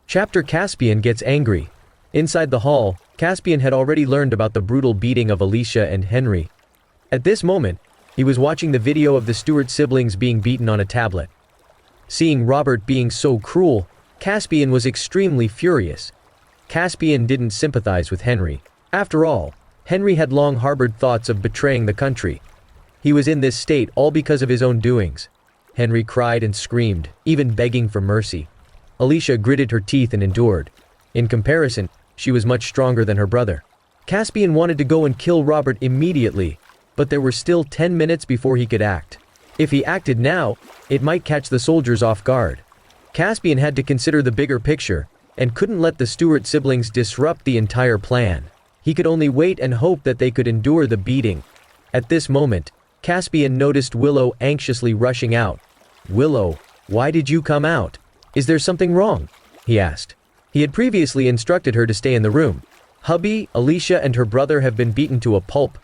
Chapter Caspian gets angry. Inside the hall, Caspian had already learned about the brutal beating of Alicia and Henry. At this moment, he was watching the video of the Stewart siblings being beaten on a tablet. Seeing Robert being so cruel, Caspian was extremely furious. Caspian didn't sympathize with Henry. After all, Henry had long harbored thoughts of betraying the country. He was in this state all because of his own doings. Henry cried and screamed, even begging for mercy. Alicia gritted her teeth and endured. In comparison, she was much stronger than her brother. Caspian wanted to go and kill Robert immediately, but there were still 10 minutes before he could act. If he acted now, it might catch the soldiers off guard. Caspian had to consider the bigger picture, and couldn't let the Stewart siblings disrupt the entire plan. He could only wait and hope that they could endure the beating. At this moment, Caspian noticed Willow anxiously rushing out. "Willow, why did you come out? Is there something wrong?" he asked. He had previously instructed her to stay in the room. "Hubby, Alicia and her brother have been beaten to a pulp.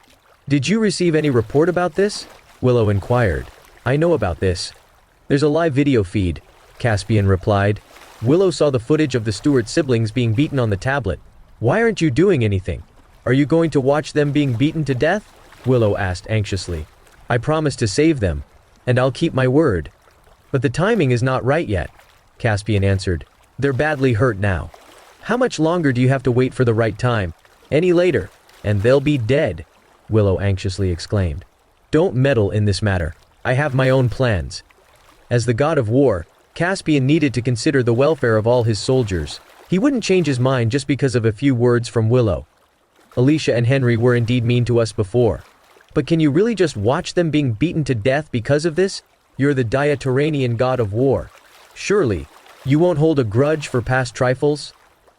Did you receive any report about this?" Willow inquired. "I know about this. There's a live video feed," Caspian replied. Willow saw the footage of the Stewart siblings being beaten on the tablet. "Why aren't you doing anything? Are you going to watch them being beaten to death?" Willow asked anxiously. "I promised to save them, and I'll keep my word. But the timing is not right yet," Caspian answered. "They're badly hurt now. How much longer do you have to wait for the right time? Any later, and they'll be dead," Willow anxiously exclaimed. "Don't meddle in this matter. I have my own plans." As the god of war, Caspian needed to consider the welfare of all his soldiers. He wouldn't change his mind just because of a few words from Willow. "Alicia and Henry were indeed mean to us before. But can you really just watch them being beaten to death because of this? You're the Diaturanian god of war. Surely, you won't hold a grudge for past trifles?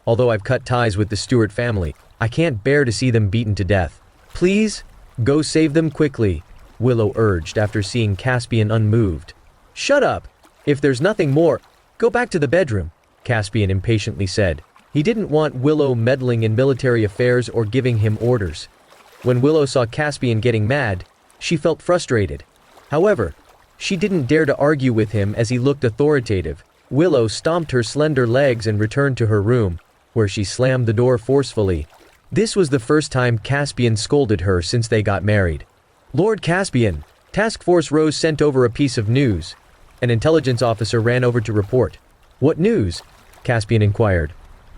Although I've cut ties with the Stewart family, I can't bear to see them beaten to death. Please, go save them quickly," Willow urged after seeing Caspian unmoved. "Shut up! If there's nothing more, go back to the bedroom," Caspian impatiently said. He didn't want Willow meddling in military affairs or giving him orders. When Willow saw Caspian getting mad, she felt frustrated. However, she didn't dare to argue with him as he looked authoritative. Willow stomped her slender legs and returned to her room, where she slammed the door forcefully. This was the first time Caspian scolded her since they got married. "Lord Caspian, Task Force Rose sent over a piece of news." An intelligence officer ran over to report. "What news?" Caspian inquired.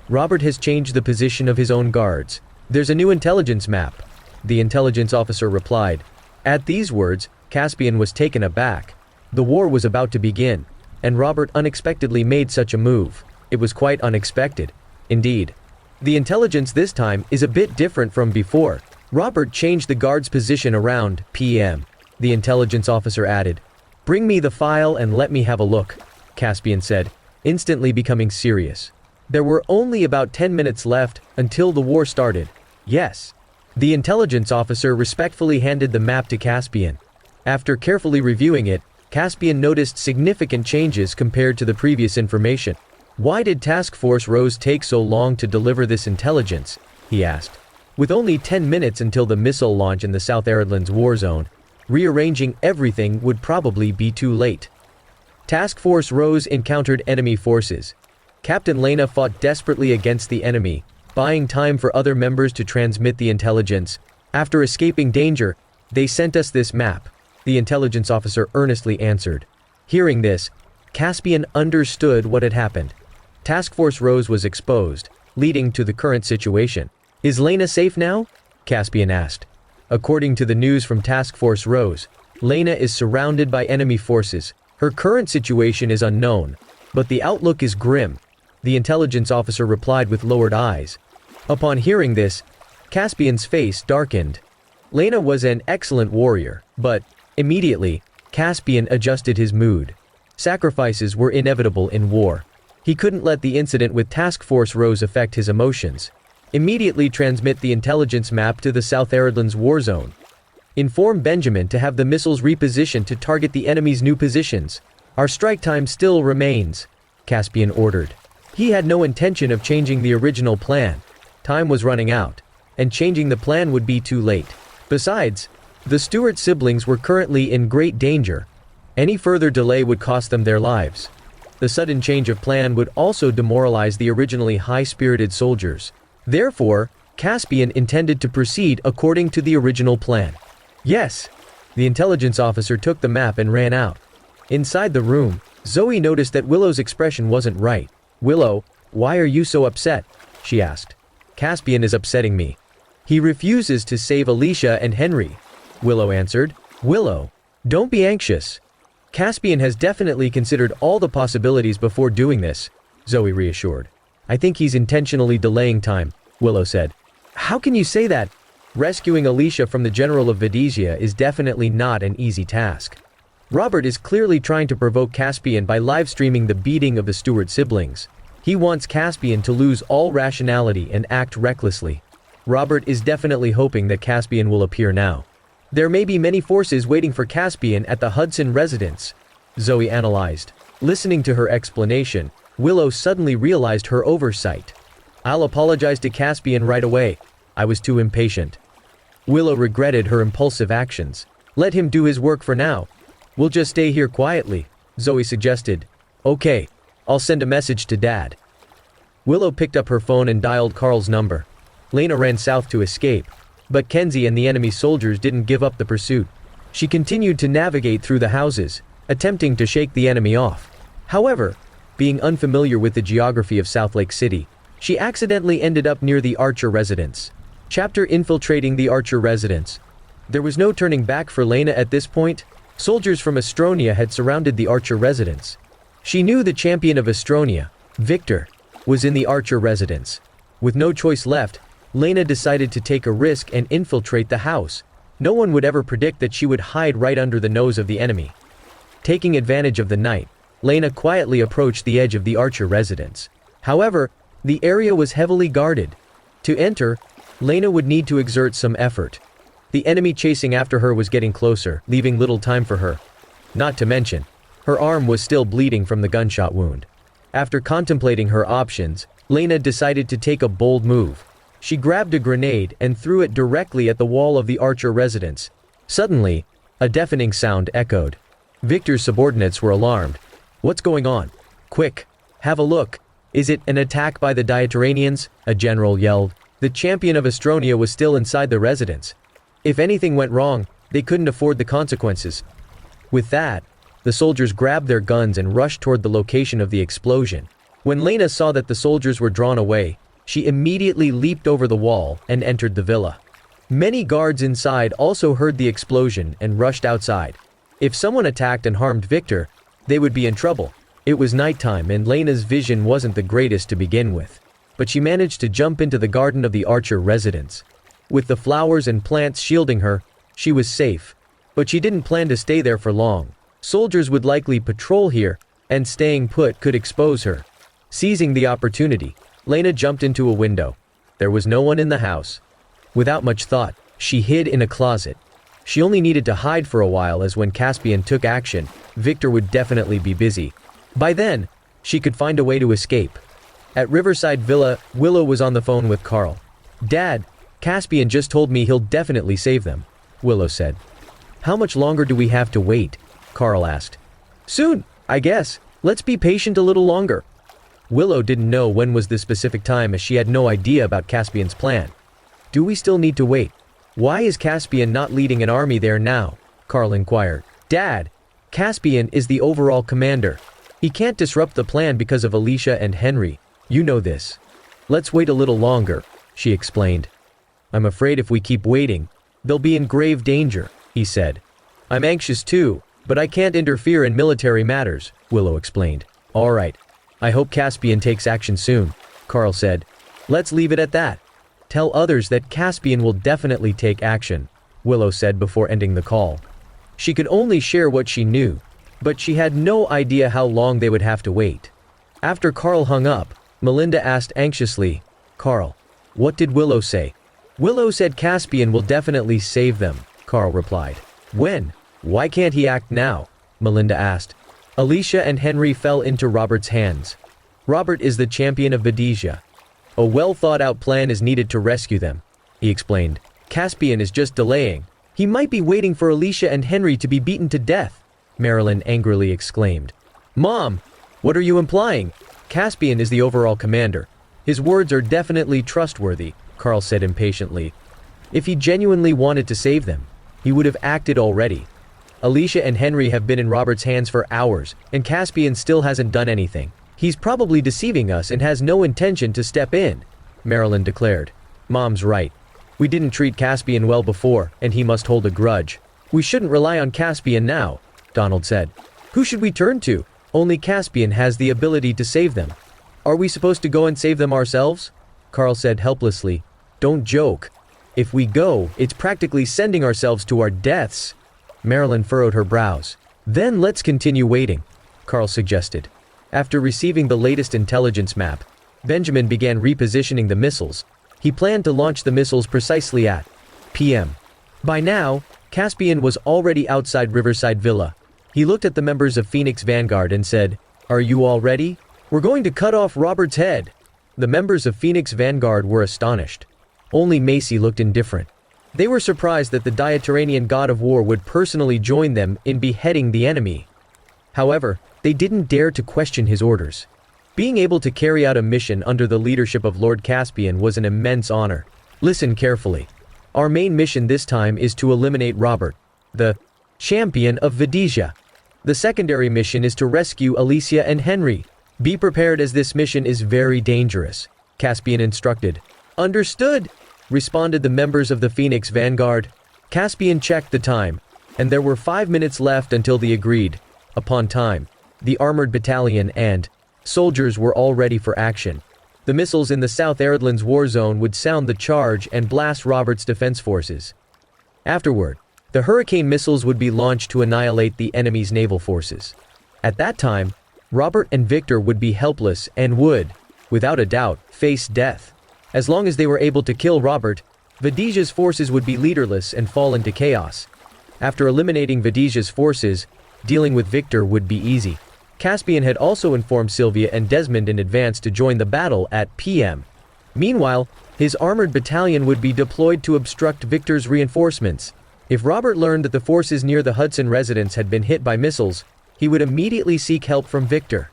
"Robert has changed the position of his own guards. There's a new intelligence map," the intelligence officer replied. At these words, Caspian was taken aback. The war was about to begin, and Robert unexpectedly made such a move. It was quite unexpected. Indeed. The intelligence this time is a bit different from before. Robert changed the guard's position around p.m., the intelligence officer added. "Bring me the file and let me have a look," Caspian said, instantly becoming serious. There were only about 10 minutes left until the war started. "Yes." The intelligence officer respectfully handed the map to Caspian. After carefully reviewing it, Caspian noticed significant changes compared to the previous information. "Why did Task Force Rose take so long to deliver this intelligence?" he asked. With only 10 minutes until the missile launch in the South Aridlands war zone, rearranging everything would probably be too late. Task Force Rose encountered enemy forces. Captain Laina fought desperately against the enemy, buying time for other members to transmit the intelligence. After escaping danger, they sent us this map, the intelligence officer earnestly answered. Hearing this, Caspian understood what had happened. Task Force Rose was exposed, leading to the current situation. "Is Laina safe now?" Caspian asked. According to the news from Task Force Rose, Laina is surrounded by enemy forces. Her current situation is unknown, but the outlook is grim, the intelligence officer replied with lowered eyes. Upon hearing this, Caspian's face darkened. Laina was an excellent warrior, but, immediately, Caspian adjusted his mood. Sacrifices were inevitable in war. He couldn't let the incident with Task Force Rose affect his emotions. Immediately transmit the intelligence map to the South Aridlands war zone. Inform Benjamin to have the missiles repositioned to target the enemy's new positions. Our strike time still remains, Caspian ordered. He had no intention of changing the original plan. Time was running out, and changing the plan would be too late. Besides, the Stewart siblings were currently in great danger. Any further delay would cost them their lives. The sudden change of plan would also demoralize the originally high-spirited soldiers. Therefore, Caspian intended to proceed according to the original plan. Yes. The intelligence officer took the map and ran out. Inside the room, Zoe noticed that Willow's expression wasn't right. "Willow, why are you so upset?" she asked. "Caspian is upsetting me. He refuses to save Alicia and Henry," Willow answered. "Willow, don't be anxious. Caspian has definitely considered all the possibilities before doing this," Zoe reassured. "I think he's intentionally delaying time," Willow said. "How can you say that? Rescuing Alicia from the General of Vedesia is definitely not an easy task. Robert is clearly trying to provoke Caspian by live-streaming the beating of the Stewart siblings. He wants Caspian to lose all rationality and act recklessly. Robert is definitely hoping that Caspian will appear now. There may be many forces waiting for Caspian at the Hudson residence," Zoe analyzed. Listening to her explanation, Willow suddenly realized her oversight. "I'll apologize to Caspian right away. I was too impatient." Willow regretted her impulsive actions. "Let him do his work for now. We'll just stay here quietly," Zoe suggested. "Okay, I'll send a message to Dad." Willow picked up her phone and dialed Carl's number. Laina ran south to escape, but Kenzie and the enemy soldiers didn't give up the pursuit. She continued to navigate through the houses, attempting to shake the enemy off. However, being unfamiliar with the geography of South Lake City, she accidentally ended up near the Archer residence. Chapter Infiltrating the Archer residence. There was no turning back for Laina at this point. Soldiers from Astronia had surrounded the Archer residence. She knew the champion of Astronia, Victor, was in the Archer residence. With no choice left, Laina decided to take a risk and infiltrate the house. No one would ever predict that she would hide right under the nose of the enemy. Taking advantage of the night, Laina quietly approached the edge of the Archer residence. However, the area was heavily guarded. To enter, Laina would need to exert some effort. The enemy chasing after her was getting closer, leaving little time for her. Not to mention, her arm was still bleeding from the gunshot wound. After contemplating her options, Laina decided to take a bold move. She grabbed a grenade and threw it directly at the wall of the Archer residence. Suddenly, a deafening sound echoed. Victor's subordinates were alarmed. "What's going on? Quick, have a look. Is it an attack by the Diateranians?" a general yelled. The champion of Astronia was still inside the residence. If anything went wrong, they couldn't afford the consequences. With that, the soldiers grabbed their guns and rushed toward the location of the explosion. When Laina saw that the soldiers were drawn away, she immediately leaped over the wall and entered the villa. Many guards inside also heard the explosion and rushed outside. If someone attacked and harmed Victor, they would be in trouble. It was nighttime and Laina's vision wasn't the greatest to begin with, but she managed to jump into the garden of the Archer residence. With the flowers and plants shielding her, she was safe, but she didn't plan to stay there for long. Soldiers would likely patrol here, and staying put could expose her. Seizing the opportunity, Laina jumped into a window. There was no one in the house. Without much thought, she hid in a closet. She only needed to hide for a while, as when Caspian took action, Victor would definitely be busy. By then, she could find a way to escape. At Riverside Villa, Willow was on the phone with Carl. "Dad, Caspian just told me he'll definitely save them," Willow said. "How much longer do we have to wait?" Carl asked. "Soon, I guess. Let's be patient a little longer." Willow didn't know when was the specific time, as she had no idea about Caspian's plan. "Do we still need to wait? Why is Caspian not leading an army there now?" Carl inquired. "Dad, Caspian is the overall commander. He can't disrupt the plan because of Alicia and Henry. You know this. Let's wait a little longer," she explained. "I'm afraid if we keep waiting, they'll be in grave danger," he said. "I'm anxious too, but I can't interfere in military matters," Willow explained. "All right. I hope Caspian takes action soon," Carl said. "Let's leave it at that. Tell others that Caspian will definitely take action," Willow said before ending the call. She could only share what she knew, but she had no idea how long they would have to wait. After Carl hung up, Melinda asked anxiously, "Carl, what did Willow say?" "Willow said Caspian will definitely save them," Carl replied. "When? Why can't he act now?" Melinda asked. Alicia and Henry fell into Robert's hands. Robert is the champion of Vedesia. A well-thought-out plan is needed to rescue them, he explained. Caspian is just delaying. He might be waiting for Alicia and Henry to be beaten to death, Marilyn angrily exclaimed. "Mom, What are you implying? Caspian is the overall commander. His words are definitely trustworthy, Carl said impatiently. If he genuinely wanted to save them, he would have acted already. Alicia and Henry have been in Robert's hands for hours, and Caspian still hasn't done anything. He's probably deceiving us and has no intention to step in, Marilyn declared. Mom's right. We didn't treat Caspian well before, and he must hold a grudge. We shouldn't rely on Caspian now, Donald said. Who should we turn to? Only Caspian has the ability to save them. Are we supposed to go and save them ourselves? Carl said helplessly. Don't joke. If we go, it's practically sending ourselves to our deaths. Marilyn furrowed her brows. Then let's continue waiting, Carl suggested. After receiving the latest intelligence map, Benjamin began repositioning the missiles. He planned to launch the missiles precisely at p.m. By now, Caspian was already outside Riverside Villa. He looked at the members of Phoenix Vanguard and said, "Are you all ready? We're going to cut off Robert's head." The members of Phoenix Vanguard were astonished. Only Macy looked indifferent. They were surprised that the Diateranian god of war would personally join them in beheading the enemy. However, they didn't dare to question his orders. Being able to carry out a mission under the leadership of Lord Caspian was an immense honor. Listen carefully. Our main mission this time is to eliminate Robert, the champion of Vedesia. The secondary mission is to rescue Alicia and Henry. Be prepared as this mission is very dangerous, Caspian instructed. Understood, responded the members of the Phoenix Vanguard. Caspian checked the time, and there were 5 minutes left until the agreed upon time. The armored battalion and soldiers were all ready for action. The missiles in the South Airdlands war zone would sound the charge and blast Robert's defense forces. Afterward, the Hurricane missiles would be launched to annihilate the enemy's naval forces. At that time, Robert and Victor would be helpless and would, without a doubt, face death. As long as they were able to kill Robert, Vedesia's forces would be leaderless and fall into chaos. After eliminating Vedesia's forces, dealing with Victor would be easy. Caspian had also informed Sylvia and Desmond in advance to join the battle at p.m. Meanwhile, his armored battalion would be deployed to obstruct Victor's reinforcements. If Robert learned that the forces near the Hudson residence had been hit by missiles, he would immediately seek help from Victor.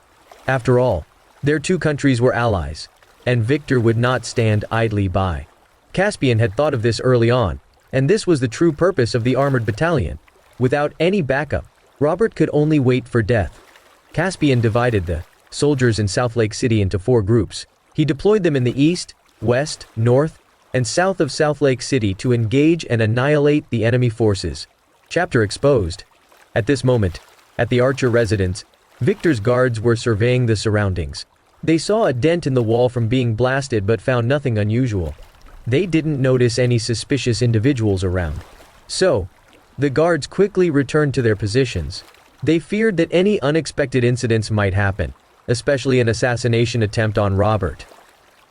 After all, their two countries were allies, and Victor would not stand idly by. Caspian had thought of this early on, and this was the true purpose of the armored battalion. Without any backup, Robert could only wait for death. Caspian divided the soldiers in South Lake City into 4 groups. He deployed them in the east, west, north, and south of South Lake City to engage and annihilate the enemy forces. Chapter exposed. At this moment, at the Archer residence, Victor's guards were surveying the surroundings. They saw a dent in the wall from being blasted but found nothing unusual. They didn't notice any suspicious individuals around. So, the guards quickly returned to their positions. They feared that any unexpected incidents might happen, especially an assassination attempt on Robert.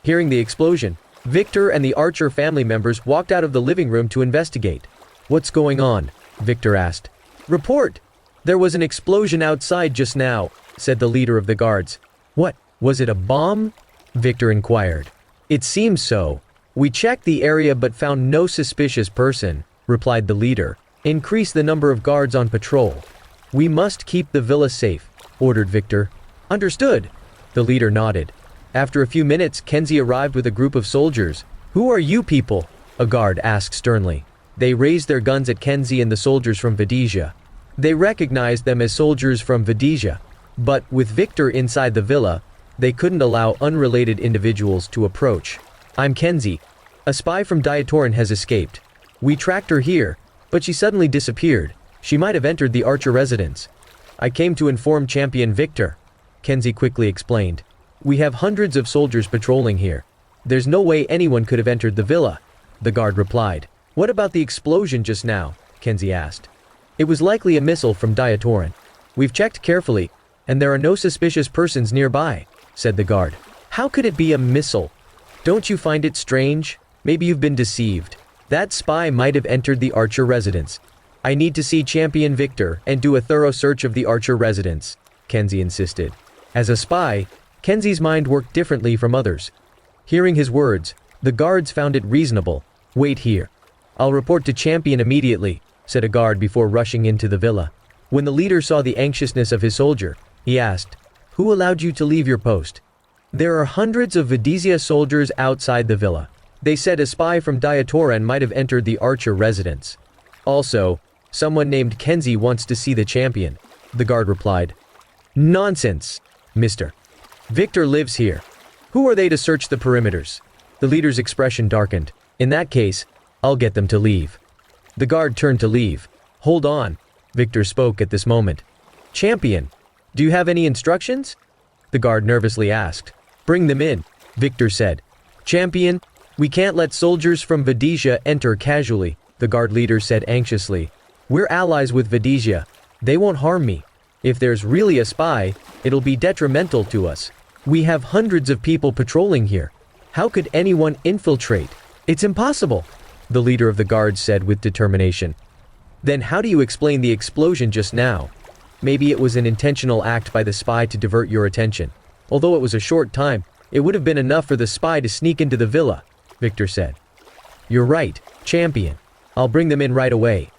Hearing the explosion, Victor and the Archer family members walked out of the living room to investigate. "What's going on?" Victor asked. "Report! There was an explosion outside just now," said the leader of the guards. "What, was it a bomb?" Victor inquired. "It seems so. We checked the area but found no suspicious person," replied the leader. "Increase the number of guards on patrol." "We must keep the villa safe," ordered Victor. "Understood." The leader nodded. After a few minutes, Kenzie arrived with a group of soldiers. "Who are you people?" a guard asked sternly. They raised their guns at Kenzie and the soldiers from Vedesia. They recognized them as soldiers from Vedesia, but with Victor inside the villa, they couldn't allow unrelated individuals to approach. "I'm Kenzie. A spy from Diatoran has escaped. We tracked her here, but she suddenly disappeared. She might have entered the Archer residence. I came to inform Champion Victor," Kenzie quickly explained. "We have hundreds of soldiers patrolling here. There's no way anyone could have entered the villa," the guard replied. "What about the explosion just now?" Kenzie asked. "It was likely a missile from Diatoran. We've checked carefully, and there are no suspicious persons nearby," said the guard. "How could it be a missile? Don't you find it strange? Maybe you've been deceived. That spy might have entered the Archer residence. I need to see Champion Victor and do a thorough search of the Archer residence," Kenzie insisted. As a spy, Kenzie's mind worked differently from others. Hearing his words, the guards found it reasonable. "Wait here. I'll report to Champion immediately," said a guard before rushing into the villa. When the leader saw the anxiousness of his soldier, he asked, Who allowed you to leave your post? There are hundreds of Vidizia soldiers outside the villa. They said a spy from Diatoran might have entered the Archer residence. Also, someone named Kenzie wants to see the champion, the guard replied. Nonsense, mister. Victor lives here. Who are they to search the perimeters? The leader's expression darkened. In that case, I'll get them to leave. The guard turned to leave. Hold on, Victor spoke at this moment. Champion, do you have any instructions? The guard nervously asked. Bring them in, Victor said. Champion, we can't let soldiers from Vidizia enter casually, the guard leader said anxiously. We're allies with Vidizia. They won't harm me. If there's really a spy, it'll be detrimental to us. We have hundreds of people patrolling here. How could anyone infiltrate? It's impossible, the leader of the guards said with determination. Then how do you explain the explosion just now? Maybe it was an intentional act by the spy to divert your attention. Although it was a short time, it would have been enough for the spy to sneak into the villa, Victor said. You're right, champion. I'll bring them in right away.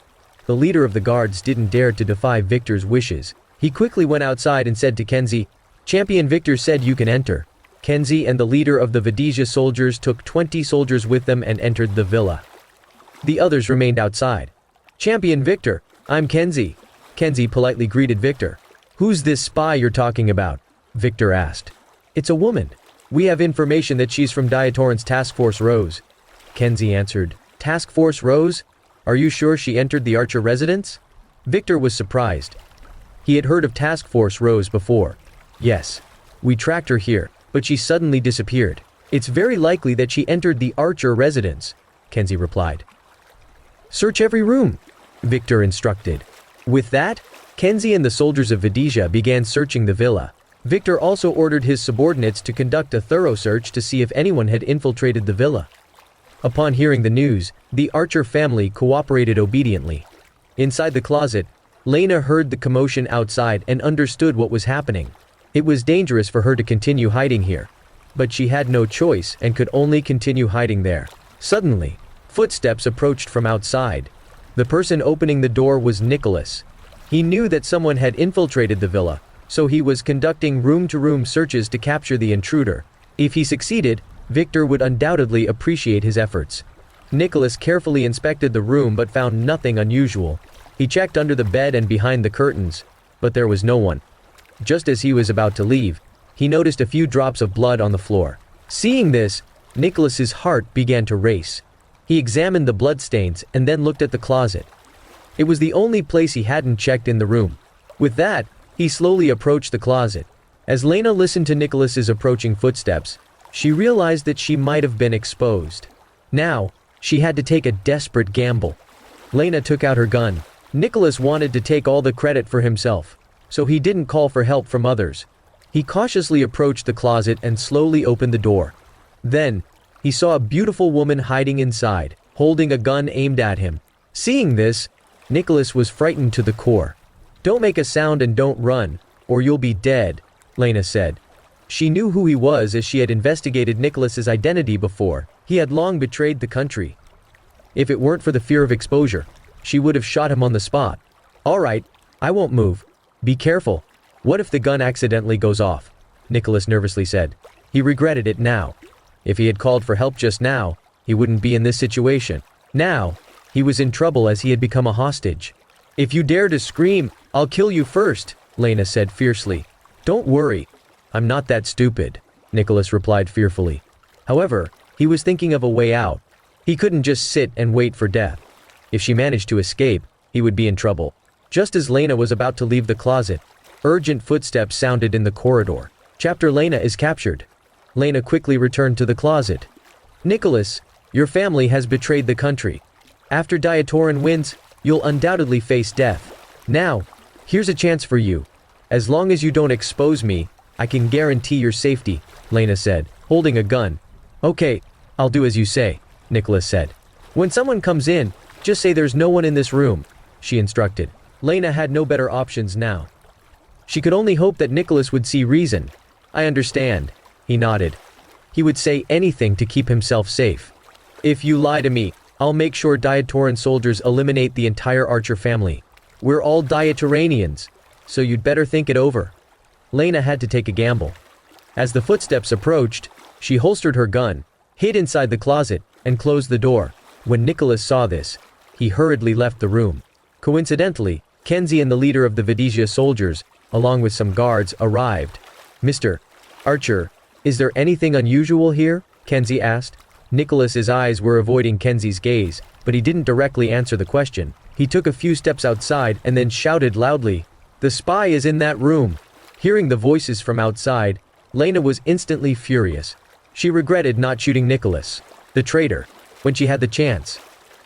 The leader of the guards didn't dare to defy Victor's wishes. He quickly went outside and said to Kenzie, Champion Victor said you can enter. Kenzie and the leader of the Vidizia soldiers took 20 soldiers with them and entered the villa. The others remained outside. Champion Victor, I'm Kenzie. Kenzie politely greeted Victor. Who's this spy you're talking about? Victor asked. It's a woman. We have information that she's from Diatoran's Task Force Rose. Kenzie answered. Task Force Rose? Are you sure she entered the Archer residence? Victor was surprised. He had heard of Task Force Rose before. Yes. We tracked her here, but she suddenly disappeared. It's very likely that she entered the Archer residence, Kenzie replied. Search every room, Victor instructed. With that, Kenzie and the soldiers of Vidizia began searching the villa. Victor also ordered his subordinates to conduct a thorough search to see if anyone had infiltrated the villa. Upon hearing the news, the Archer family cooperated obediently. Inside the closet, Laina heard the commotion outside and understood what was happening. It was dangerous for her to continue hiding here. But she had no choice and could only continue hiding there. Suddenly, footsteps approached from outside. The person opening the door was Nicholas. He knew that someone had infiltrated the villa, so he was conducting room-to-room searches to capture the intruder. If he succeeded, Victor would undoubtedly appreciate his efforts. Nicholas carefully inspected the room but found nothing unusual. He checked under the bed and behind the curtains, but there was no one. Just as he was about to leave, he noticed a few drops of blood on the floor. Seeing this, Nicholas's heart began to race. He examined the bloodstains and then looked at the closet. It was the only place he hadn't checked in the room. With that, he slowly approached the closet. As Laina listened to Nicholas's approaching footsteps, she realized that she might have been exposed. Now, she had to take a desperate gamble. Laina took out her gun. Nicholas wanted to take all the credit for himself, so he didn't call for help from others. He cautiously approached the closet and slowly opened the door. Then, he saw a beautiful woman hiding inside, holding a gun aimed at him. Seeing this, Nicholas was frightened to the core. Don't make a sound and don't run, or you'll be dead, Laina said. She knew who he was as she had investigated Nicholas's identity before. He had long betrayed the country. If it weren't for the fear of exposure, she would have shot him on the spot. All right, I won't move. Be careful. What if the gun accidentally goes off? Nicholas nervously said. He regretted it now. If he had called for help just now, he wouldn't be in this situation. Now, he was in trouble as he had become a hostage. If you dare to scream, I'll kill you first, Laina said fiercely. Don't worry. I'm not that stupid, Nicholas replied fearfully. However, he was thinking of a way out. He couldn't just sit and wait for death. If she managed to escape, he would be in trouble. Just as Laina was about to leave the closet, urgent footsteps sounded in the corridor. Chapter Laina is captured. Laina quickly returned to the closet. Nicholas, your family has betrayed the country. After Diatoran wins, you'll undoubtedly face death. Now, here's a chance for you. As long as you don't expose me, I can guarantee your safety, Laina said, holding a gun. Okay, I'll do as you say, Nicholas said. When someone comes in, just say there's no one in this room, she instructed. Laina had no better options now. She could only hope that Nicholas would see reason. I understand, he nodded. He would say anything to keep himself safe. If you lie to me, I'll make sure Diatoran soldiers eliminate the entire Archer family. We're all Diatoranians, so you'd better think it over. Laina had to take a gamble. As the footsteps approached, she holstered her gun, hid inside the closet, and closed the door. When Nicholas saw this, he hurriedly left the room. Coincidentally, Kenzie and the leader of the Vidisia soldiers, along with some guards, arrived. "Mr. Archer, is there anything unusual here?" Kenzie asked. Nicholas's eyes were avoiding Kenzie's gaze, but he didn't directly answer the question. He took a few steps outside and then shouted loudly, "The spy is in that room!" Hearing the voices from outside, Laina was instantly furious. She regretted not shooting Nicholas, the traitor, when she had the chance.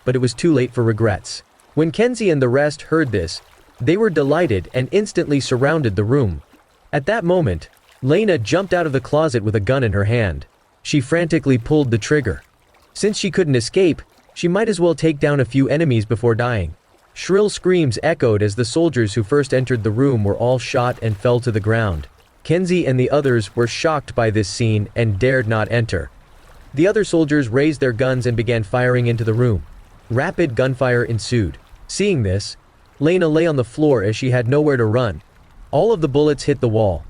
But it was too late for regrets. When Kenzie and the rest heard this, they were delighted and instantly surrounded the room. At that moment, Laina jumped out of the closet with a gun in her hand. She frantically pulled the trigger. Since she couldn't escape, she might as well take down a few enemies before dying. Shrill screams echoed as the soldiers who first entered the room were all shot and fell to the ground. Kenzie and the others were shocked by this scene and dared not enter. The other soldiers raised their guns and began firing into the room. Rapid gunfire ensued. Seeing this, Laina lay on the floor as she had nowhere to run. All of the bullets hit the wall.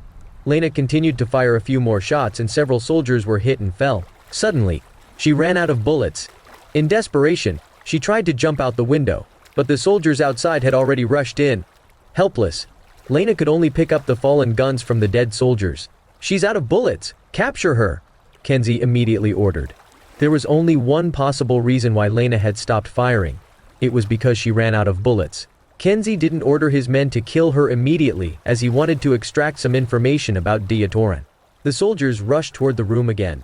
Laina continued to fire a few more shots and several soldiers were hit and fell. Suddenly, she ran out of bullets. In desperation, she tried to jump out the window, but the soldiers outside had already rushed in. Helpless, Laina could only pick up the fallen guns from the dead soldiers. "She's out of bullets! Capture her!" Kenzie immediately ordered. There was only one possible reason why Laina had stopped firing. It was because she ran out of bullets. Kenzie didn't order his men to kill her immediately as he wanted to extract some information about Diatoran. The soldiers rushed toward the room again.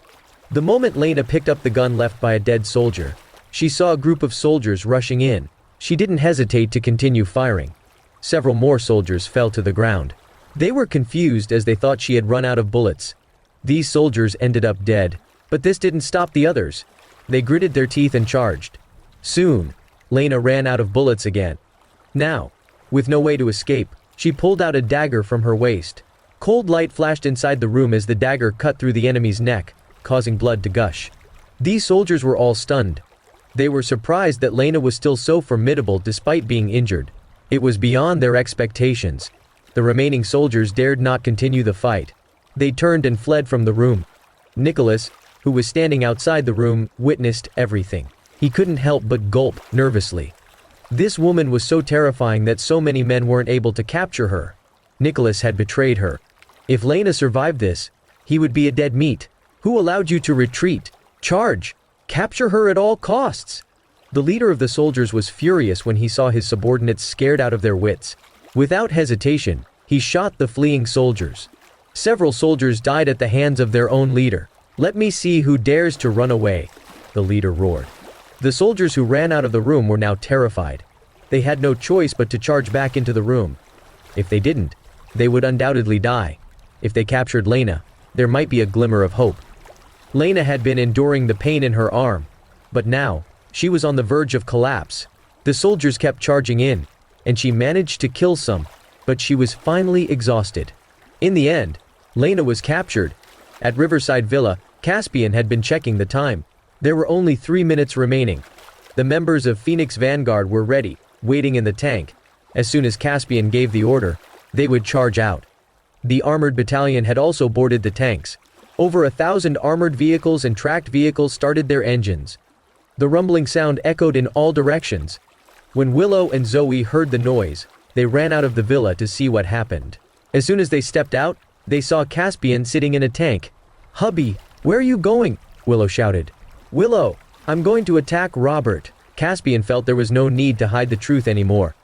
The moment Laina picked up the gun left by a dead soldier, she saw a group of soldiers rushing in. She didn't hesitate to continue firing. Several more soldiers fell to the ground. They were confused as they thought she had run out of bullets. These soldiers ended up dead, but this didn't stop the others. They gritted their teeth and charged. Soon, Laina ran out of bullets again. Now, with no way to escape, she pulled out a dagger from her waist. Cold light flashed inside the room as the dagger cut through the enemy's neck, causing blood to gush. These soldiers were all stunned. They were surprised that Laina was still so formidable despite being injured. It was beyond their expectations. The remaining soldiers dared not continue the fight. They turned and fled from the room. Nicholas, who was standing outside the room, witnessed everything. He couldn't help but gulp nervously. This woman was so terrifying that so many men weren't able to capture her. Nicholas had betrayed her. If Laina survived this, he would be a dead meat. Who allowed you to retreat? Charge! Capture her at all costs! The leader of the soldiers was furious when he saw his subordinates scared out of their wits. Without hesitation, he shot the fleeing soldiers. Several soldiers died at the hands of their own leader. "Let me see who dares to run away," the leader roared. The soldiers who ran out of the room were now terrified. They had no choice but to charge back into the room. If they didn't, they would undoubtedly die. If they captured Laina, there might be a glimmer of hope. Laina had been enduring the pain in her arm, but now, she was on the verge of collapse. The soldiers kept charging in, and she managed to kill some, but she was finally exhausted. In the end, Laina was captured. At Riverside Villa, Caspian had been checking the time. There were only 3 minutes remaining. The members of Phoenix Vanguard were ready, waiting in the tank. As soon as Caspian gave the order, they would charge out. The armored battalion had also boarded the tanks. Over 1,000 armored vehicles and tracked vehicles started their engines. The rumbling sound echoed in all directions. When Willow and Zoe heard the noise, they ran out of the villa to see what happened. As soon as they stepped out, they saw Caspian sitting in a tank. "Hubby, where are you going?" Willow shouted. "Willow, I'm going to attack Robert." Caspian felt there was no need to hide the truth anymore.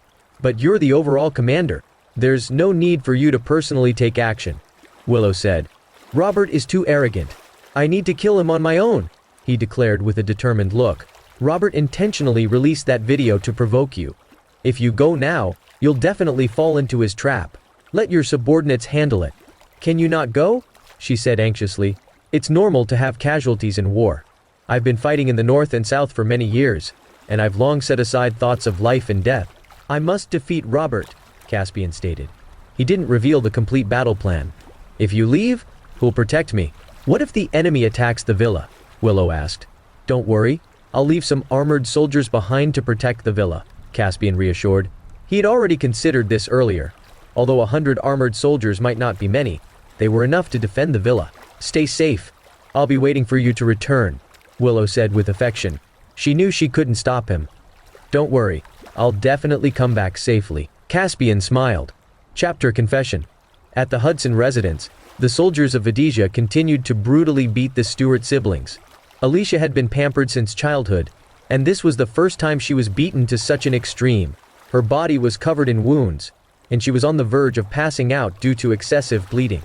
"But you're the overall commander. There's no need for you to personally take action," Willow said. "Robert is too arrogant. I need to kill him on my own," he declared with a determined look. "Robert intentionally released that video to provoke you. If you go now, you'll definitely fall into his trap. Let your subordinates handle it." "Can you not go?" she said anxiously. "It's normal to have casualties in war. I've been fighting in the north and south for many years, and I've long set aside thoughts of life and death. I must defeat Robert," Caspian stated. He didn't reveal the complete battle plan. "If you leave, who'll protect me?" "What if the enemy attacks the villa?" Willow asked. "Don't worry, I'll leave some armored soldiers behind to protect the villa," Caspian reassured. He had already considered this earlier. Although 100 armored soldiers might not be many, they were enough to defend the villa. "Stay safe. I'll be waiting for you to return," Willow said with affection. She knew she couldn't stop him. "Don't worry, I'll definitely come back safely." Caspian smiled. Chapter Confession. At the Hudson residence, the soldiers of Vedesia continued to brutally beat the Stewart siblings. Alicia had been pampered since childhood, and this was the first time she was beaten to such an extreme. Her body was covered in wounds, and she was on the verge of passing out due to excessive bleeding.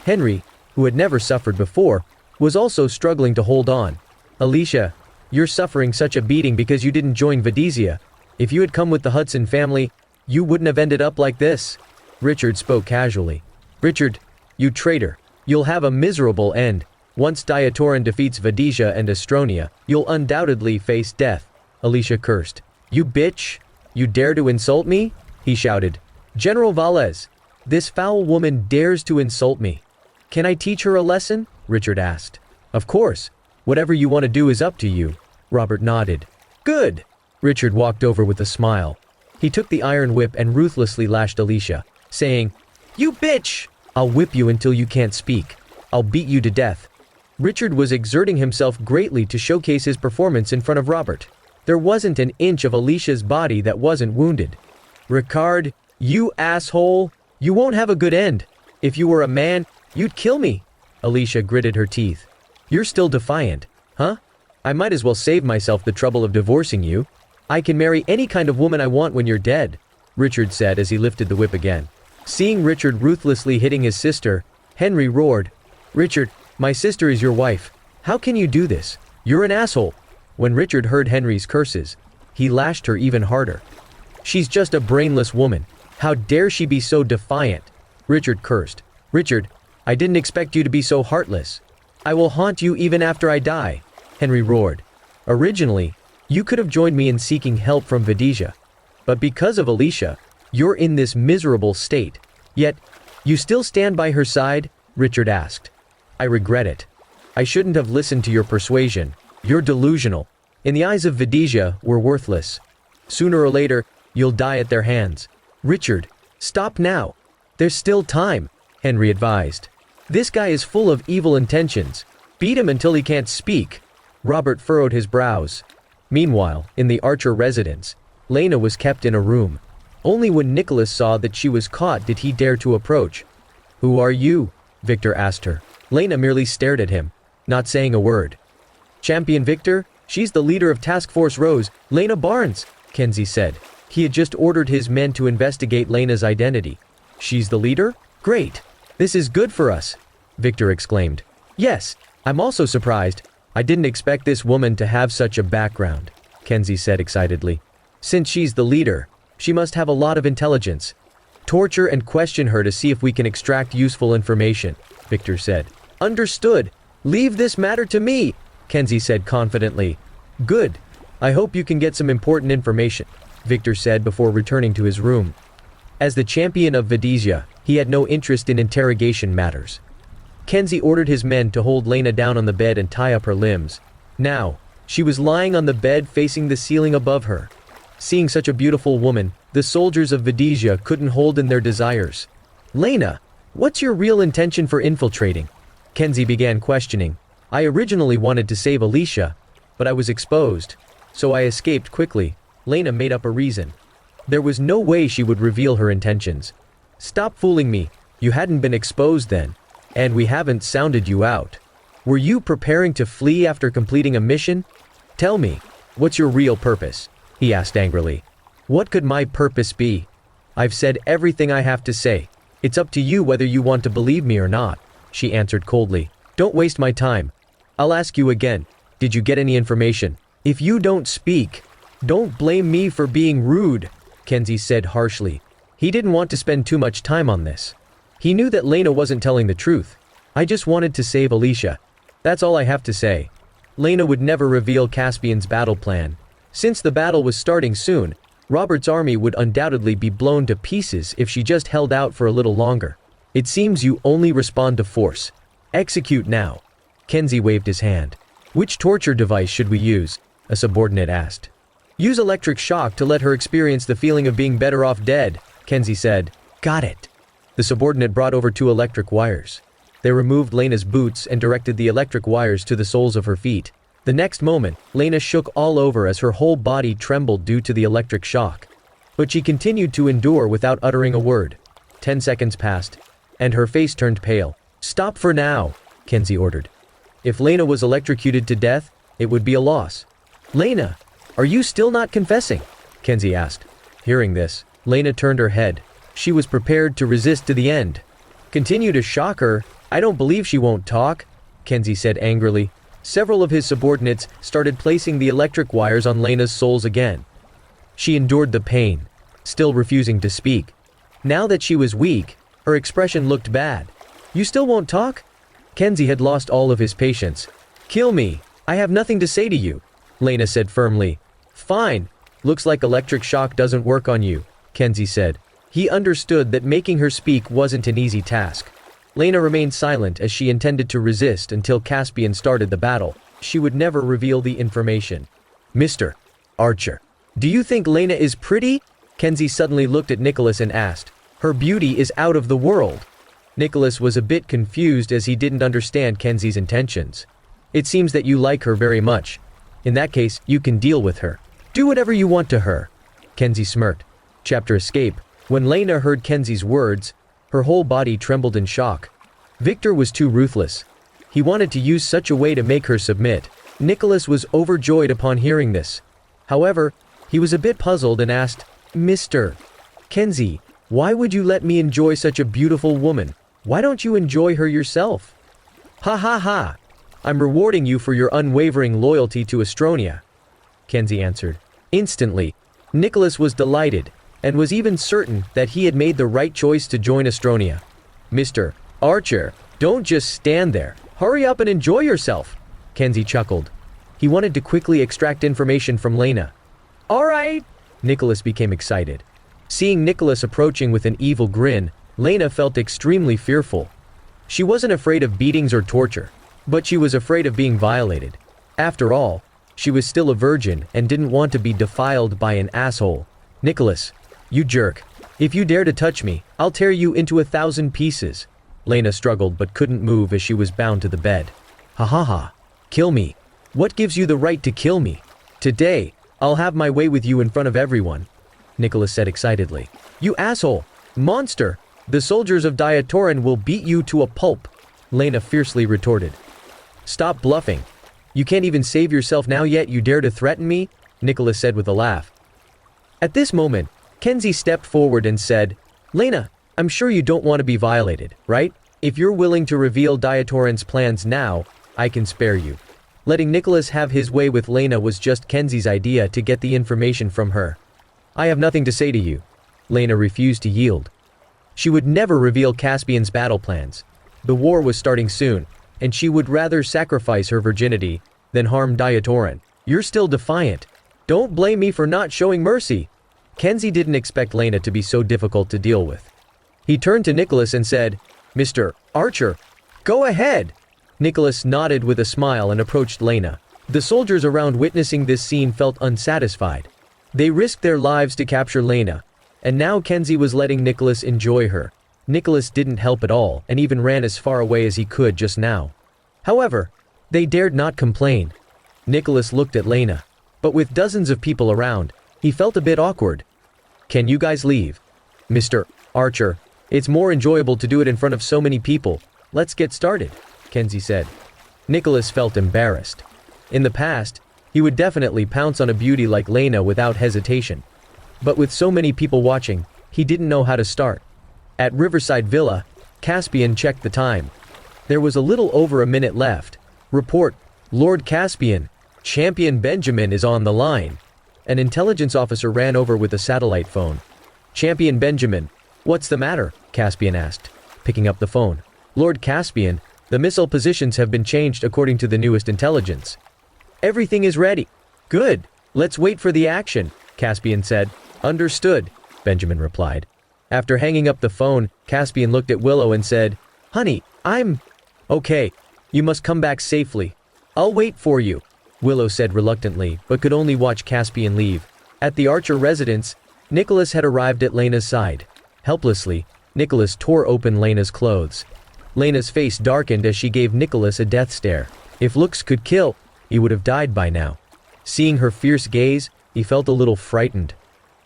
Henry, who had never suffered before, was also struggling to hold on. "Alicia, you're suffering such a beating because you didn't join Vedesia. If you had come with the Hudson family, you wouldn't have ended up like this." Richard spoke casually. "Richard, you traitor. You'll have a miserable end. Once Diatoran defeats Vedesia and Astronia, you'll undoubtedly face death." Alicia cursed. "You bitch! You dare to insult me?" he shouted. "General Valles, this foul woman dares to insult me. Can I teach her a lesson?" Richard asked. "Of course. Whatever you want to do is up to you." Robert nodded. "Good." Richard walked over with a smile. He took the iron whip and ruthlessly lashed Alicia, saying, "You bitch! I'll whip you until you can't speak. I'll beat you to death." Richard was exerting himself greatly to showcase his performance in front of Robert. There wasn't an inch of Alicia's body that wasn't wounded. "Ricard, you asshole! You won't have a good end. If you were a man, you'd kill me." Alicia gritted her teeth. "You're still defiant, huh? I might as well save myself the trouble of divorcing you. I can marry any kind of woman I want when you're dead," Richard said as he lifted the whip again. Seeing Richard ruthlessly hitting his sister, Henry roared, "Richard, my sister is your wife. How can you do this? You're an asshole." When Richard heard Henry's curses, he lashed her even harder. "She's just a brainless woman. How dare she be so defiant?" Richard cursed. "Richard, I didn't expect you to be so heartless. I will haunt you even after I die," Henry roared. "Originally, you could have joined me in seeking help from Vedesia. But because of Alicia, you're in this miserable state. Yet, you still stand by her side?" Richard asked. "I regret it. I shouldn't have listened to your persuasion. You're delusional. In the eyes of Vedesia, we're worthless. Sooner or later, you'll die at their hands." "Richard, stop now. There's still time," Henry advised. "This guy is full of evil intentions. Beat him until he can't speak." Robert furrowed his brows. Meanwhile, in the Archer residence, Laina was kept in a room. Only when Nicholas saw that she was caught did he dare to approach. "Who are you?" Victor asked her. Laina merely stared at him, not saying a word. "Champion Victor? She's the leader of Task Force Rose, Laina Barnes," Kenzie said. He had just ordered his men to investigate Laina's identity. "She's the leader? Great. This is good for us," Victor exclaimed. "Yes, I'm also surprised. I didn't expect this woman to have such a background," Kenzie said excitedly. "Since she's the leader, she must have a lot of intelligence. Torture and question her to see if we can extract useful information," Victor said. "Understood. Leave this matter to me," Kenzie said confidently. "Good. I hope you can get some important information," Victor said before returning to his room. As the champion of Vedesia, he had no interest in interrogation matters. Kenzie ordered his men to hold Laina down on the bed and tie up her limbs. Now, she was lying on the bed facing the ceiling above her. Seeing such a beautiful woman, the soldiers of Vedesia couldn't hold in their desires. "Laina, what's your real intention for infiltrating?" Kenzie began questioning. "I originally wanted to save Alicia, but I was exposed, so I escaped quickly." Laina made up a reason. There was no way she would reveal her intentions. "Stop fooling me. You hadn't been exposed then, and we haven't sounded you out. Were you preparing to flee after completing a mission? Tell me, what's your real purpose?" he asked angrily. "What could my purpose be? I've said everything I have to say. It's up to you whether you want to believe me or not," she answered coldly. "Don't waste my time. I'll ask you again. Did you get any information? If you don't speak, don't blame me for being rude," Kenzie said harshly. He didn't want to spend too much time on this. He knew that Laina wasn't telling the truth. "I just wanted to save Alicia. That's all I have to say." Laina would never reveal Caspian's battle plan. Since the battle was starting soon, Robert's army would undoubtedly be blown to pieces if she just held out for a little longer. "It seems you only respond to force. Execute now." Kenzie waved his hand. "Which torture device should we use?" a subordinate asked. "Use electric shock to let her experience the feeling of being better off dead," Kenzie said. Got it. The subordinate brought over 2 electric wires. They removed Laina's boots and directed the electric wires to the soles of her feet. The next moment, Laina shook all over as her whole body trembled due to the electric shock. But she continued to endure without uttering a word. 10 seconds passed, and her face turned pale. Stop for now, Kenzie ordered. If Laina was electrocuted to death, it would be a loss. Laina, are you still not confessing? Kenzie asked. Hearing this, Laina turned her head. She was prepared to resist to the end. Continue to shock her? I don't believe she won't talk, Kenzie said angrily. Several of his subordinates started placing the electric wires on Laina's soles again. She endured the pain, still refusing to speak. Now that she was weak, her expression looked bad. You still won't talk? Kenzie had lost all of his patience. Kill me. I have nothing to say to you, Laina said firmly. Fine. Looks like electric shock doesn't work on you, Kenzie said. He understood that making her speak wasn't an easy task. Laina remained silent as she intended to resist until Caspian started the battle. She would never reveal the information. Mr. Archer, do you think Laina is pretty? Kenzie suddenly looked at Nicholas and asked. Her beauty is out of the world. Nicholas was a bit confused as he didn't understand Kenzie's intentions. It seems that you like her very much. In that case, you can deal with her. Do whatever you want to her. Kenzie smirked. Chapter Escape. When Laina heard Kenzie's words, her whole body trembled in shock. Victor was too ruthless. He wanted to use such a way to make her submit. Nicholas was overjoyed upon hearing this. However, he was a bit puzzled and asked, Mr. Kenzie, why would you let me enjoy such a beautiful woman? Why don't you enjoy her yourself? Ha ha ha! I'm rewarding you for your unwavering loyalty to Astronia, Kenzie answered. Instantly, Nicholas was delighted, and was even certain that he had made the right choice to join Astronia. Mr. Archer, don't just stand there. Hurry up and enjoy yourself, Kenzie chuckled. He wanted to quickly extract information from Laina. All right! Nicholas became excited. Seeing Nicholas approaching with an evil grin, Laina felt extremely fearful. She wasn't afraid of beatings or torture, but she was afraid of being violated. After all, she was still a virgin and didn't want to be defiled by an asshole. Nicholas, you jerk. If you dare to touch me, I'll tear you into 1,000 pieces. Laina struggled but couldn't move as she was bound to the bed. Ha ha ha. Kill me. What gives you the right to kill me? Today, I'll have my way with you in front of everyone, Nicholas said excitedly. You asshole! Monster! The soldiers of Diatoran will beat you to a pulp, Laina fiercely retorted. Stop bluffing. You can't even save yourself now yet you dare to threaten me, Nicholas said with a laugh. At this moment, Kenzie stepped forward and said, Laina, I'm sure you don't want to be violated, right? If you're willing to reveal Diatoran's plans now, I can spare you. Letting Nicholas have his way with Laina was just Kenzie's idea to get the information from her. I have nothing to say to you. Laina refused to yield. She would never reveal Caspian's battle plans. The war was starting soon, and she would rather sacrifice her virginity than harm Diatoran. You're still defiant. Don't blame me for not showing mercy. Kenzie didn't expect Laina to be so difficult to deal with. He turned to Nicholas and said, Mr. Archer, go ahead. Nicholas nodded with a smile and approached Laina. The soldiers around witnessing this scene felt unsatisfied. They risked their lives to capture Laina, and now Kenzie was letting Nicholas enjoy her. Nicholas didn't help at all and even ran as far away as he could just now. However, they dared not complain. Nicholas looked at Laina, but with dozens of people around, he felt a bit awkward. Can you guys leave? Mr. Archer, it's more enjoyable to do it in front of so many people. Let's get started, Kenzie said. Nicholas felt embarrassed. In the past, he would definitely pounce on a beauty like Laina without hesitation. But with so many people watching, he didn't know how to start. At Riverside Villa, Caspian checked the time. There was a little over a minute left. Report, Lord Caspian, Champion Benjamin is on the line. An intelligence officer ran over with a satellite phone. Champion Benjamin, what's the matter? Caspian asked, picking up the phone. Lord Caspian, the missile positions have been changed according to the newest intelligence. Everything is ready. Good. Let's wait for the action, Caspian said. Understood, Benjamin replied. After hanging up the phone, Caspian looked at Willow and said, Honey, I'm... Okay, you must come back safely. I'll wait for you, Willow said reluctantly, but could only watch Caspian leave. At the Archer residence, Nicholas had arrived at Laina's side. Helplessly, Nicholas tore open Laina's clothes. Laina's face darkened as she gave Nicholas a death stare. If looks could kill, he would have died by now. Seeing her fierce gaze, he felt a little frightened.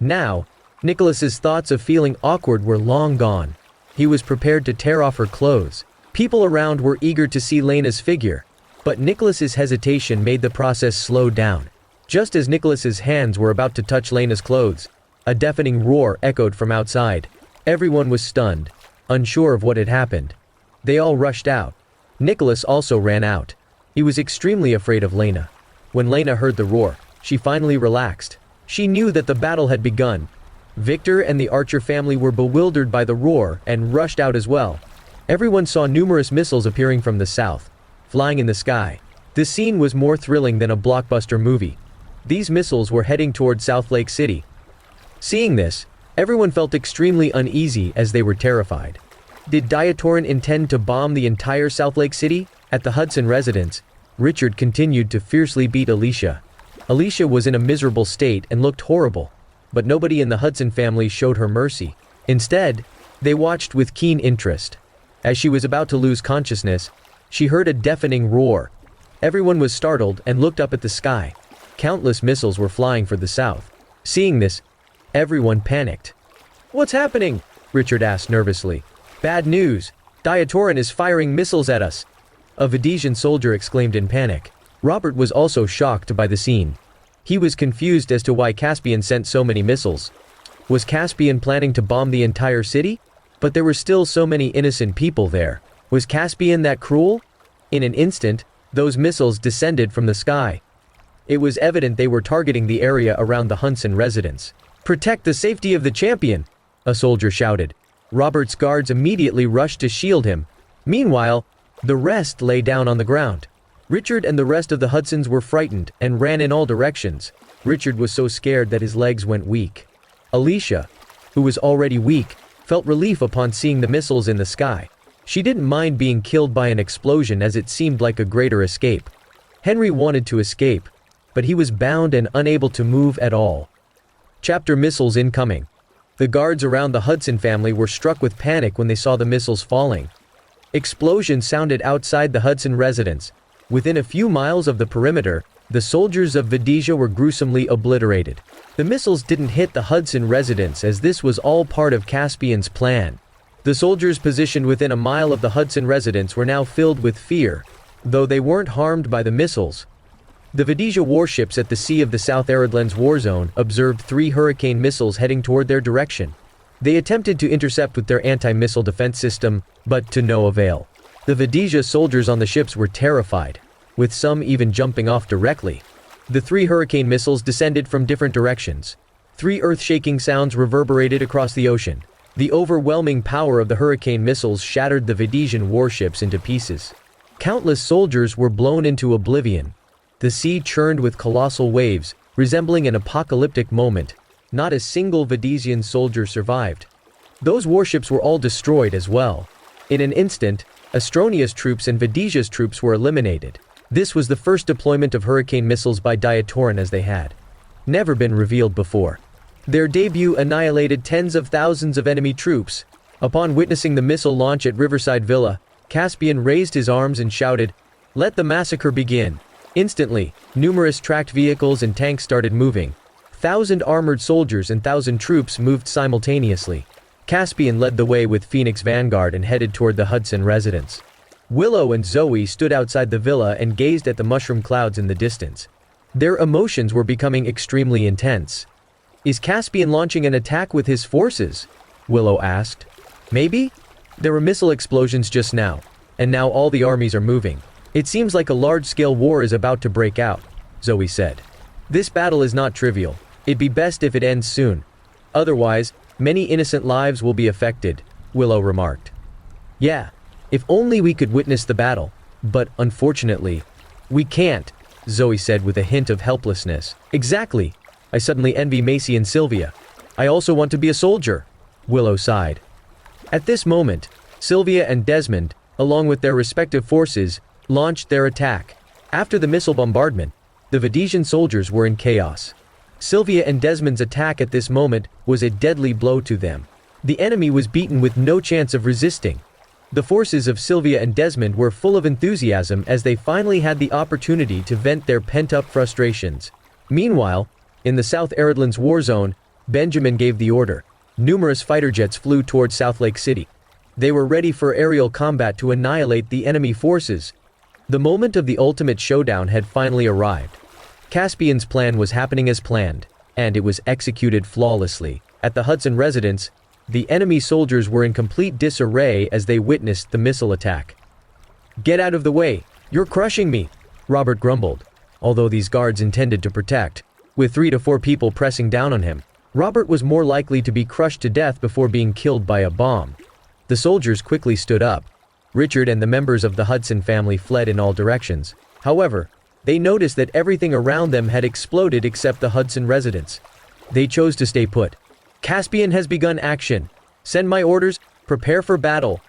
Now, Nicholas's thoughts of feeling awkward were long gone. He was prepared to tear off her clothes. People around were eager to see Laina's figure, but Nicholas's hesitation made the process slow down. Just as Nicholas's hands were about to touch Laina's clothes, a deafening roar echoed from outside. Everyone was stunned, unsure of what had happened. They all rushed out. Nicholas also ran out. He was extremely afraid of Laina. When Laina heard the roar, she finally relaxed. She knew that the battle had begun. Victor and the Archer family were bewildered by the roar and rushed out as well. Everyone saw numerous missiles appearing from the south, flying in the sky. The scene was more thrilling than a blockbuster movie. These missiles were heading toward South Lake City. Seeing this, everyone felt extremely uneasy as they were terrified. Did Diatorin intend to bomb the entire South Lake City? At the Hudson residence, Richard continued to fiercely beat Alicia. Alicia was in a miserable state and looked horrible, but nobody in the Hudson family showed her mercy. Instead, they watched with keen interest. As she was about to lose consciousness, she heard a deafening roar. Everyone was startled and looked up at the sky. Countless missiles were flying for the south. Seeing this, everyone panicked. "What's happening?" Richard asked nervously. "Bad news. Diatorin is firing missiles at us," a Videsian soldier exclaimed in panic. Robert was also shocked by the scene. He was confused as to why Caspian sent so many missiles. Was Caspian planning to bomb the entire city? But there were still so many innocent people there. Was Caspian that cruel? In an instant, those missiles descended from the sky. It was evident they were targeting the area around the Hudson residence. "Protect the safety of the champion," a soldier shouted. Robert's guards immediately rushed to shield him. Meanwhile, the rest lay down on the ground. Richard and the rest of the Hudsons were frightened and ran in all directions. Richard was so scared that his legs went weak. Alicia, who was already weak, felt relief upon seeing the missiles in the sky. She didn't mind being killed by an explosion as it seemed like a greater escape. Henry wanted to escape, but he was bound and unable to move at all. Chapter Missiles incoming. The guards around the Hudson family were struck with panic when they saw the missiles falling. Explosions sounded outside the Hudson residence. Within a few miles of the perimeter, the soldiers of Videsia were gruesomely obliterated. The missiles didn't hit the Hudson residence as this was all part of Caspian's plan. The soldiers positioned within a mile of the Hudson residence were now filled with fear, though they weren't harmed by the missiles. The Videsia warships at the sea of the South Aridlands war zone observed 3 Hurricane missiles heading toward their direction. They attempted to intercept with their anti-missile defense system, but to no avail. The Videsia soldiers on the ships were terrified, with some even jumping off directly. The 3 Hurricane missiles descended from different directions. 3 earth-shaking sounds reverberated across the ocean. The overwhelming power of the Hurricane missiles shattered the Videsian warships into pieces. Countless soldiers were blown into oblivion. The sea churned with colossal waves, resembling an apocalyptic moment. Not a single Videsian soldier survived. Those warships were all destroyed as well. In an instant, Astronia's troops and Videsia's troops were eliminated. This was the first deployment of Hurricane missiles by Diatorin as they had never been revealed before. Their debut annihilated tens of thousands of enemy troops. Upon witnessing the missile launch at Riverside Villa, Caspian raised his arms and shouted, "Let the massacre begin." Instantly, numerous tracked vehicles and tanks started moving. 1,000 armored soldiers and 1,000 troops moved simultaneously. Caspian led the way with Phoenix Vanguard and headed toward the Hudson residence. Willow and Zoe stood outside the villa and gazed at the mushroom clouds in the distance. Their emotions were becoming extremely intense. "Is Caspian launching an attack with his forces?" Willow asked. "Maybe? There were missile explosions just now, and now all the armies are moving. It seems like a large-scale war is about to break out," Zoe said. "This battle is not trivial. It'd be best if it ends soon. Otherwise, many innocent lives will be affected," Willow remarked. "Yeah, if only we could witness the battle, but unfortunately, we can't," Zoe said with a hint of helplessness. "Exactly. I suddenly envy Macy and Sylvia. I also want to be a soldier," Willow sighed. At this moment, Sylvia and Desmond, along with their respective forces, launched their attack. After the missile bombardment, the Videsian soldiers were in chaos. Sylvia and Desmond's attack at this moment was a deadly blow to them. The enemy was beaten with no chance of resisting. The forces of Sylvia and Desmond were full of enthusiasm as they finally had the opportunity to vent their pent-up frustrations. Meanwhile, in the South Eridlands war zone, Benjamin gave the order. Numerous fighter jets flew towards South Lake City. They were ready for aerial combat to annihilate the enemy forces. The moment of the ultimate showdown had finally arrived. Caspian's plan was happening as planned, and it was executed flawlessly. At the Hudson residence, the enemy soldiers were in complete disarray as they witnessed the missile attack. "Get out of the way! You're crushing me!" Robert grumbled. Although these guards intended to protect, with 3 to 4 people pressing down on him, Robert was more likely to be crushed to death before being killed by a bomb. The soldiers quickly stood up. Richard and the members of the Hudson family fled in all directions. However, they noticed that everything around them had exploded except the Hudson residence. They chose to stay put. "Caspian has begun action. Send my orders. Prepare for battle."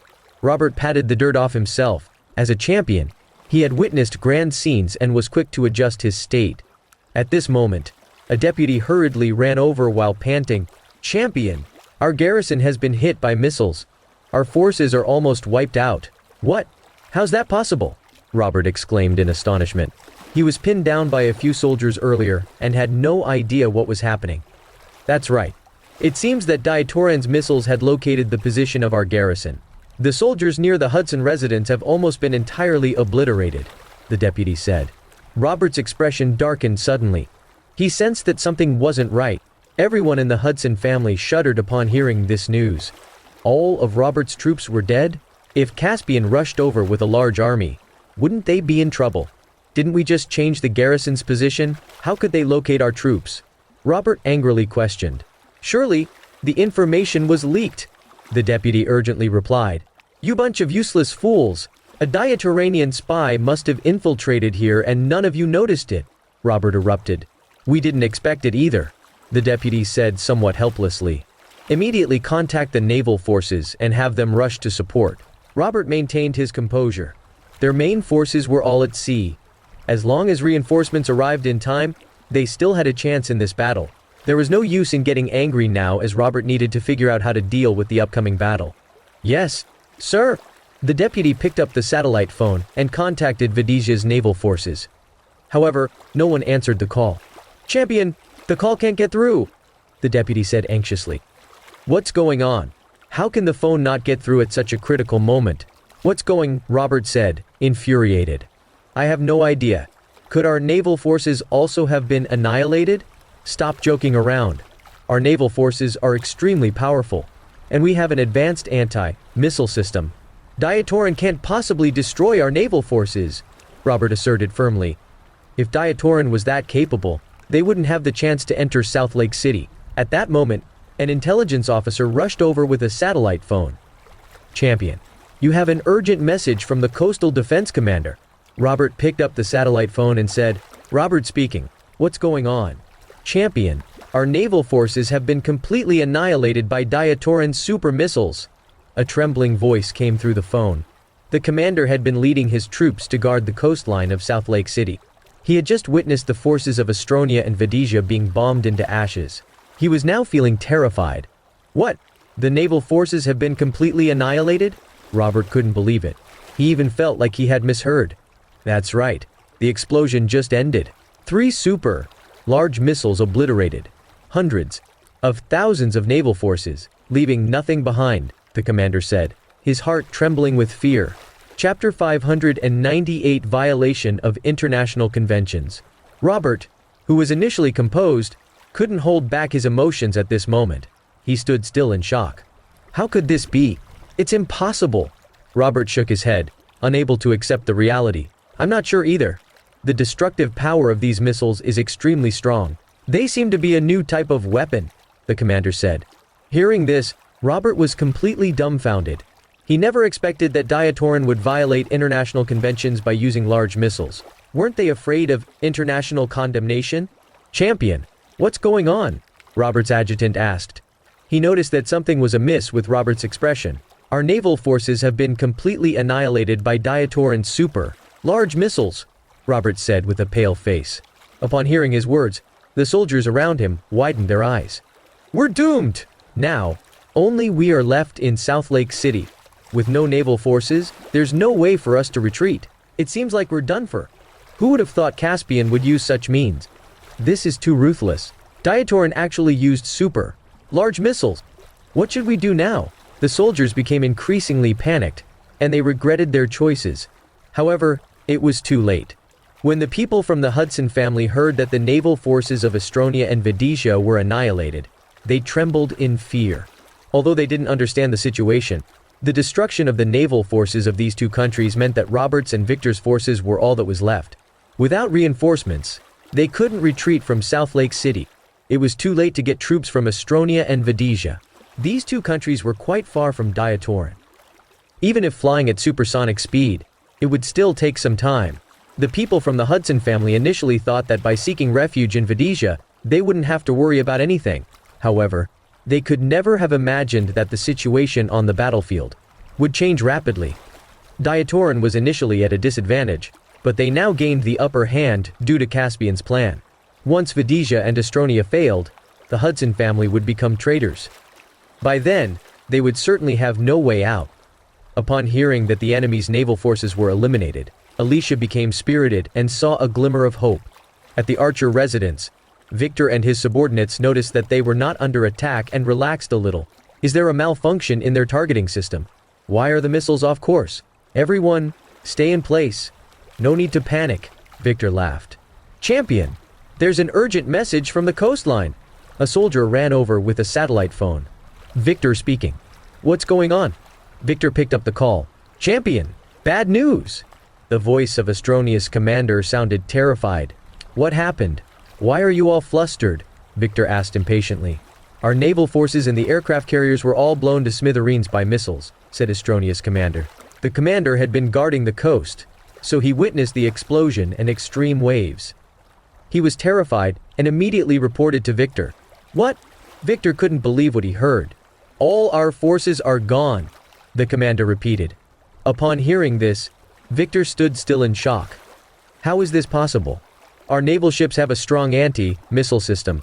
Robert patted the dirt off himself. As a champion, he had witnessed grand scenes and was quick to adjust his state. At this moment, a deputy hurriedly ran over while panting. "Champion, our garrison has been hit by missiles. Our forces are almost wiped out." "What? How's that possible?" Robert exclaimed in astonishment. He was pinned down by a few soldiers earlier and had no idea what was happening. "That's right. It seems that Diatoran's missiles had located the position of our garrison. The soldiers near the Hudson residence have almost been entirely obliterated," the deputy said. Robert's expression darkened suddenly. He sensed that something wasn't right. Everyone in the Hudson family shuddered upon hearing this news. All of Robert's troops were dead? If Caspian rushed over with a large army, wouldn't they be in trouble? "Didn't we just change the garrison's position? How could they locate our troops?" Robert angrily questioned. "Surely, the information was leaked," the deputy urgently replied. "You bunch of useless fools! A Diatoranian spy must have infiltrated here and none of you noticed it," Robert erupted. "We didn't expect it either," the deputy said somewhat helplessly. "Immediately contact the naval forces and have them rush to support." Robert maintained his composure. Their main forces were all at sea. As long as reinforcements arrived in time, they still had a chance in this battle. There was no use in getting angry now as Robert needed to figure out how to deal with the upcoming battle. "Yes, sir." The deputy picked up the satellite phone and contacted Videsia's naval forces. However, no one answered the call. "Champion, the call can't get through," the deputy said anxiously. "What's going on? How can the phone not get through at such a critical moment?" "What's going?" Robert said, infuriated. "I have no idea. Could our naval forces also have been annihilated? Stop joking around. Our naval forces are extremely powerful, and we have an advanced anti-missile system. Diatoran can't possibly destroy our naval forces," Robert asserted firmly. If Diatoran was that capable, they wouldn't have the chance to enter South Lake City. At that moment, an intelligence officer rushed over with a satellite phone. "Champion, you have an urgent message from the Coastal Defense Commander." Robert picked up the satellite phone and said, "Robert speaking. What's going on?" "Champion, our naval forces have been completely annihilated by Diatoran's super missiles." A trembling voice came through the phone. The commander had been leading his troops to guard the coastline of South Lake City. He had just witnessed the forces of Astronia and Videsia being bombed into ashes. He was now feeling terrified. "What? The naval forces have been completely annihilated?" Robert couldn't believe it. He even felt like he had misheard. That's right. The explosion just ended. 3 large missiles obliterated hundreds of thousands of naval forces, leaving nothing behind, the commander said, his heart trembling with fear. Chapter 598 Violation of International Conventions. Robert, who was initially composed, couldn't hold back his emotions at this moment. He stood still in shock. How could this be? It's impossible. Robert shook his head, unable to accept the reality. I'm not sure either. The destructive power of these missiles is extremely strong. They seem to be a new type of weapon, the commander said. Hearing this, Robert was completely dumbfounded. He never expected that Diatoran would violate international conventions by using large missiles. Weren't they afraid of international condemnation? Champion, what's going on? Robert's adjutant asked. He noticed that something was amiss with Robert's expression. Our naval forces have been completely annihilated by Diatoran's large missiles, Robert said with a pale face. Upon hearing his words, the soldiers around him widened their eyes. We're doomed! Now, Only we are left in South Lake City. With no naval forces, there's no way for us to retreat. It seems like we're done for. Who would have thought Caspian would use such means? This is too ruthless. Diatoran actually used super large missiles. What should we do now? The soldiers became increasingly panicked, and they regretted their choices. However, it was too late. When the people from the Hudson family heard that the naval forces of Astronia and Videsia were annihilated, they trembled in fear. Although they didn't understand the situation, the destruction of the naval forces of these two countries meant that Robert's and Victor's forces were all that was left. Without reinforcements, they couldn't retreat from South Lake City. It was too late to get troops from Astronia and Videsia. These two countries were quite far from Diatoran. Even if flying at supersonic speed, it would still take some time. The people from the Hudson family initially thought that by seeking refuge in Videsia, they wouldn't have to worry about anything. However, they could never have imagined that the situation on the battlefield would change rapidly. Diatoran was initially at a disadvantage, but they now gained the upper hand due to Caspian's plan. Once Videsia and Astronia failed, the Hudson family would become traitors. By then, they would certainly have no way out. Upon hearing that the enemy's naval forces were eliminated, Alicia became spirited and saw a glimmer of hope. At the Archer residence, Victor and his subordinates noticed that they were not under attack and relaxed a little. Is there a malfunction in their targeting system? Why are the missiles off course? Everyone, stay in place. No need to panic, Victor laughed. Champion, there's an urgent message from the coastline. A soldier ran over with a satellite phone. Victor speaking. What's going on? Victor picked up the call. Champion, bad news. The voice of Astronia's commander sounded terrified. What happened? Why are you all flustered? Victor asked impatiently. Our naval forces and the aircraft carriers were all blown to smithereens by missiles, said Astronia's commander. The commander had been guarding the coast, so he witnessed the explosion and extreme waves. He was terrified and immediately reported to Victor. What? Victor couldn't believe what he heard. All our forces are gone, the commander repeated. Upon hearing this, Victor stood still in shock. How is this possible? Our naval ships have a strong anti-missile system.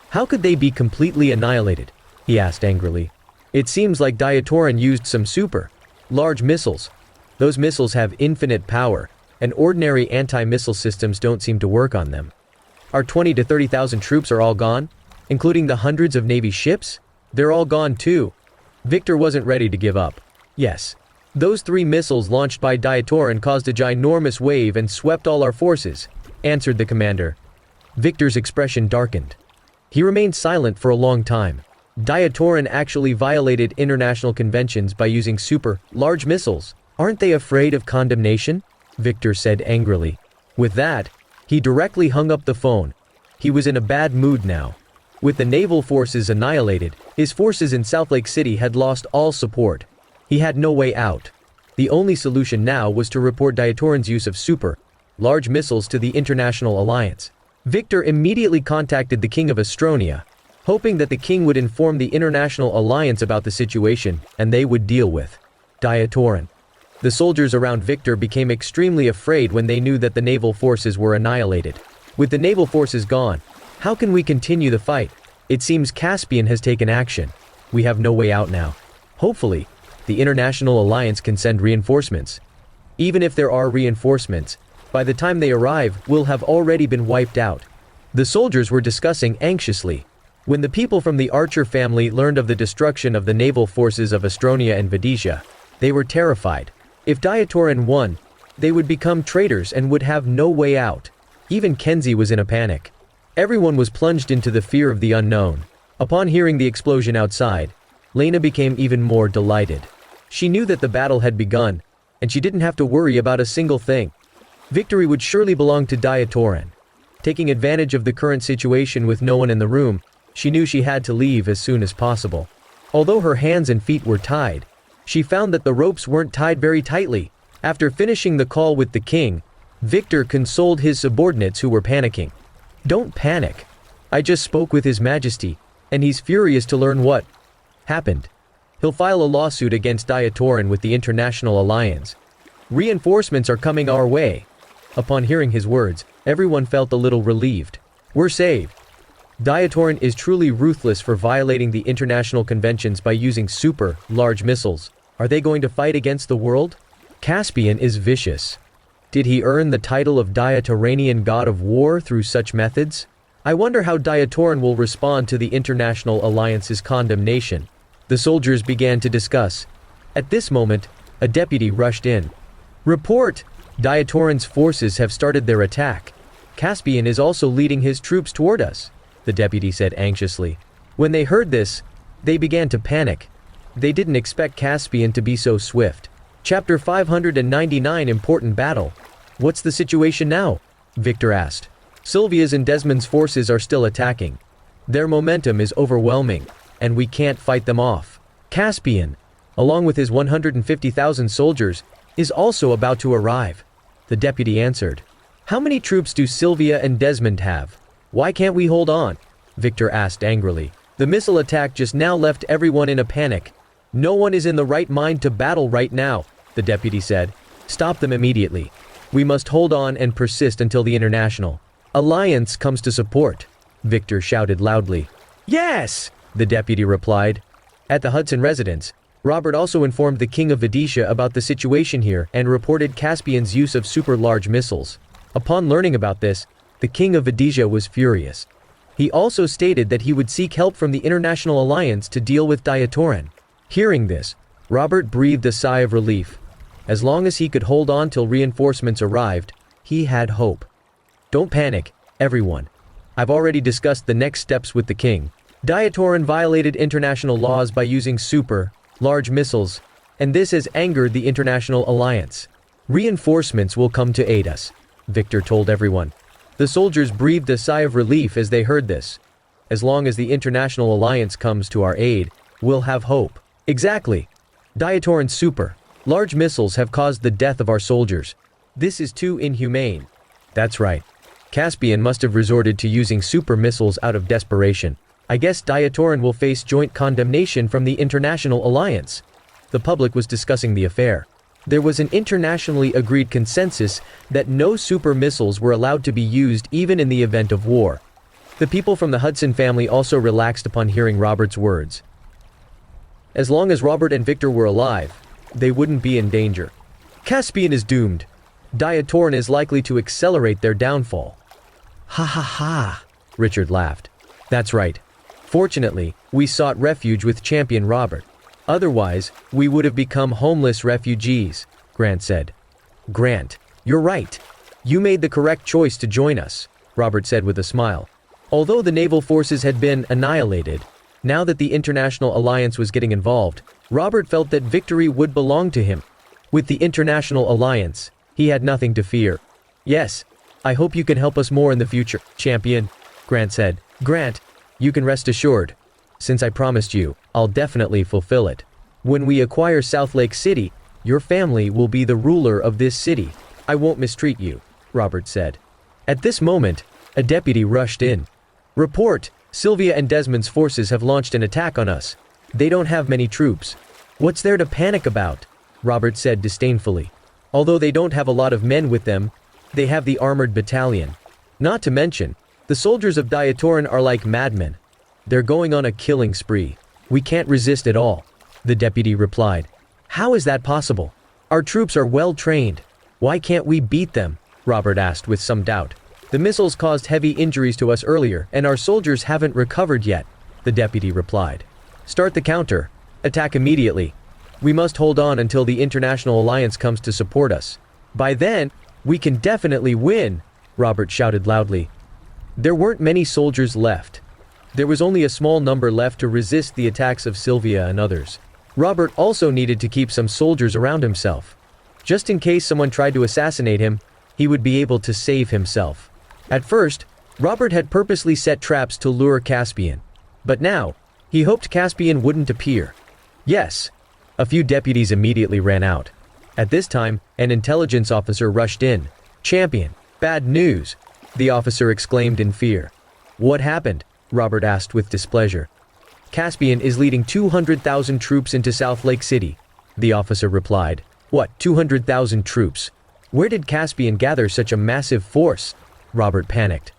How could they be completely annihilated? He asked angrily. It seems like Diatoran used some super large missiles. Those missiles have infinite power, and ordinary anti-missile systems don't seem to work on them. Our 20 to 30,000 troops are all gone, including the hundreds of Navy ships? They're all gone too. Victor wasn't ready to give up. Yes. Those 3 missiles launched by Diatoran caused a ginormous wave and swept all our forces, answered the commander. Victor's expression darkened. He remained silent for a long time. Diatoran actually violated international conventions by using super large missiles. Aren't they afraid of condemnation? Victor said angrily. With that, he directly hung up the phone. He was in a bad mood now. With the naval forces annihilated, his forces in South Lake City had lost all support. He had no way out. The only solution now was to report Diatoran's use of super large missiles to the International Alliance. Victor immediately contacted the King of Astronia, hoping that the king would inform the International Alliance about the situation and they would deal with Diatoran. The soldiers around Victor became extremely afraid when they knew that the naval forces were annihilated. With the naval forces gone, how can we continue the fight? It seems Caspian has taken action. We have no way out now. Hopefully, the International Alliance can send reinforcements. Even if there are reinforcements, by the time they arrive, we'll have already been wiped out. The soldiers were discussing anxiously. When the people from the Archer family learned of the destruction of the naval forces of Astronia and Videsia, they were terrified. If Diatoran won, they would become traitors and would have no way out. Even Kenzie was in a panic. Everyone was plunged into the fear of the unknown. Upon hearing the explosion outside, Laina became even more delighted. She knew that the battle had begun, and she didn't have to worry about a single thing. Victory would surely belong to Diatoran. Taking advantage of the current situation with no one in the room, she knew she had to leave as soon as possible. Although her hands and feet were tied, she found that the ropes weren't tied very tightly. After finishing the call with the king, Victor consoled his subordinates who were panicking. Don't panic. I just spoke with His Majesty, and he's furious to learn what happened. He'll file a lawsuit against Diatoran with the International Alliance. Reinforcements are coming our way. Upon hearing his words, everyone felt a little relieved. We're saved. Diatoran is truly ruthless for violating the international conventions by using super, large missiles. Are they going to fight against the world? Caspian is vicious. Did he earn the title of Diatoranian god of war through such methods? I wonder how Diatoran will respond to the International Alliance's condemnation. The soldiers began to discuss. At this moment, a deputy rushed in. Report! Diatoran's forces have started their attack. Caspian is also leading his troops toward us, the deputy said anxiously. When they heard this, they began to panic. They didn't expect Caspian to be so swift. Chapter 599 Important Battle. What's the situation now? Victor asked. Sylvia's and Desmond's forces are still attacking. Their momentum is overwhelming, and we can't fight them off. Caspian, along with his 150,000 soldiers, is also about to arrive. The deputy answered. How many troops do Sylvia and Desmond have? Why can't we hold on? Victor asked angrily. The missile attack just now left everyone in a panic. No one is in the right mind to battle right now, the deputy said. Stop them immediately. We must hold on and persist until the International Alliance comes to support, Victor shouted loudly. Yes, the deputy replied. At the Hudson residence, Robert also informed the King of Venetia about the situation here and reported Caspian's use of super-large missiles. Upon learning about this, the King of Venetia was furious. He also stated that he would seek help from the International Alliance to deal with Diatoran. Hearing this, Robert breathed a sigh of relief. As long as he could hold on till reinforcements arrived, he had hope. Don't panic, everyone. I've already discussed the next steps with the king. Diatoran violated international laws by using super, large missiles, and this has angered the International Alliance. Reinforcements will come to aid us, Victor told everyone. The soldiers breathed a sigh of relief as they heard this. As long as the International Alliance comes to our aid, we'll have hope. Exactly. Diatoran's super, large missiles have caused the death of our soldiers. This is too inhumane. That's right. Caspian must have resorted to using super missiles out of desperation. I guess Diatoran will face joint condemnation from the International Alliance. The public was discussing the affair. There was an internationally agreed consensus that no super missiles were allowed to be used even in the event of war. The people from the Hudson family also relaxed upon hearing Robert's words. As long as Robert and Victor were alive, they wouldn't be in danger. Caspian is doomed. Diatoran is likely to accelerate their downfall. Ha ha ha, Richard laughed. That's right. Fortunately, we sought refuge with Champion Robert. Otherwise, we would have become homeless refugees, Grant said. Grant, you're right. You made the correct choice to join us, Robert said with a smile. Although the naval forces had been annihilated, now that the International Alliance was getting involved, Robert felt that victory would belong to him. With the International Alliance, he had nothing to fear. Yes, I hope you can help us more in the future, Champion, Grant said. Grant, you can rest assured. Since I promised you, I'll definitely fulfill it. When we acquire South Lake City, your family will be the ruler of this city. I won't mistreat you, Robert said. At this moment, a deputy rushed in. Report, Sylvia and Desmond's forces have launched an attack on us. They don't have many troops. What's there to panic about? Robert said disdainfully. Although they don't have a lot of men with them, they have the armored battalion. Not to mention, the soldiers of Diatoran are like madmen. They're going on a killing spree. We can't resist at all, the deputy replied. How is that possible? Our troops are well trained. Why can't we beat them? Robert asked with some doubt. The missiles caused heavy injuries to us earlier, and our soldiers haven't recovered yet, the deputy replied. Start the counter. Attack immediately. We must hold on until the International Alliance comes to support us. By then, we can definitely win, Robert shouted loudly. There weren't many soldiers left. There was only a small number left to resist the attacks of Sylvia and others. Robert also needed to keep some soldiers around himself. Just in case someone tried to assassinate him, he would be able to save himself. At first, Robert had purposely set traps to lure Caspian. But now, he hoped Caspian wouldn't appear. Yes. A few deputies immediately ran out. At this time, an intelligence officer rushed in. Champion, bad news, the officer exclaimed in fear. What happened? Robert asked with displeasure. Caspian is leading 200,000 troops into South Lake City, the officer replied. What, 200,000 troops? Where did Caspian gather such a massive force? Robert panicked.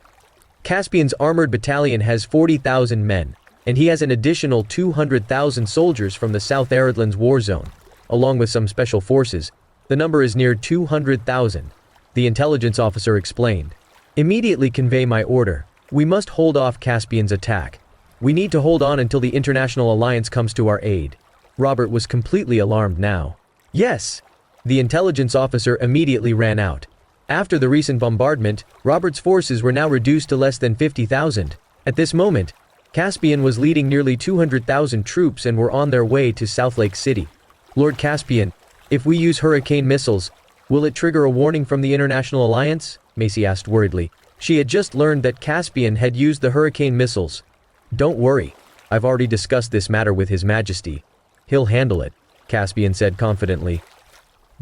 Caspian's armored battalion has 40,000 men, and he has an additional 200,000 soldiers from the South Eredlands war zone, along with some special forces. The number is near 200,000, the intelligence officer explained. Immediately convey my order. We must hold off Caspian's attack. We need to hold on until the International Alliance comes to our aid. Robert was completely alarmed now. Yes! The intelligence officer immediately ran out. After the recent bombardment, Robert's forces were now reduced to less than 50,000. At this moment, Caspian was leading nearly 200,000 troops and were on their way to South Lake City. Lord Caspian, if we use hurricane missiles, will it trigger a warning from the International Alliance? Macy asked worriedly. She had just learned that Caspian had used the hurricane missiles. Don't worry, I've already discussed this matter with His Majesty. He'll handle it, Caspian said confidently.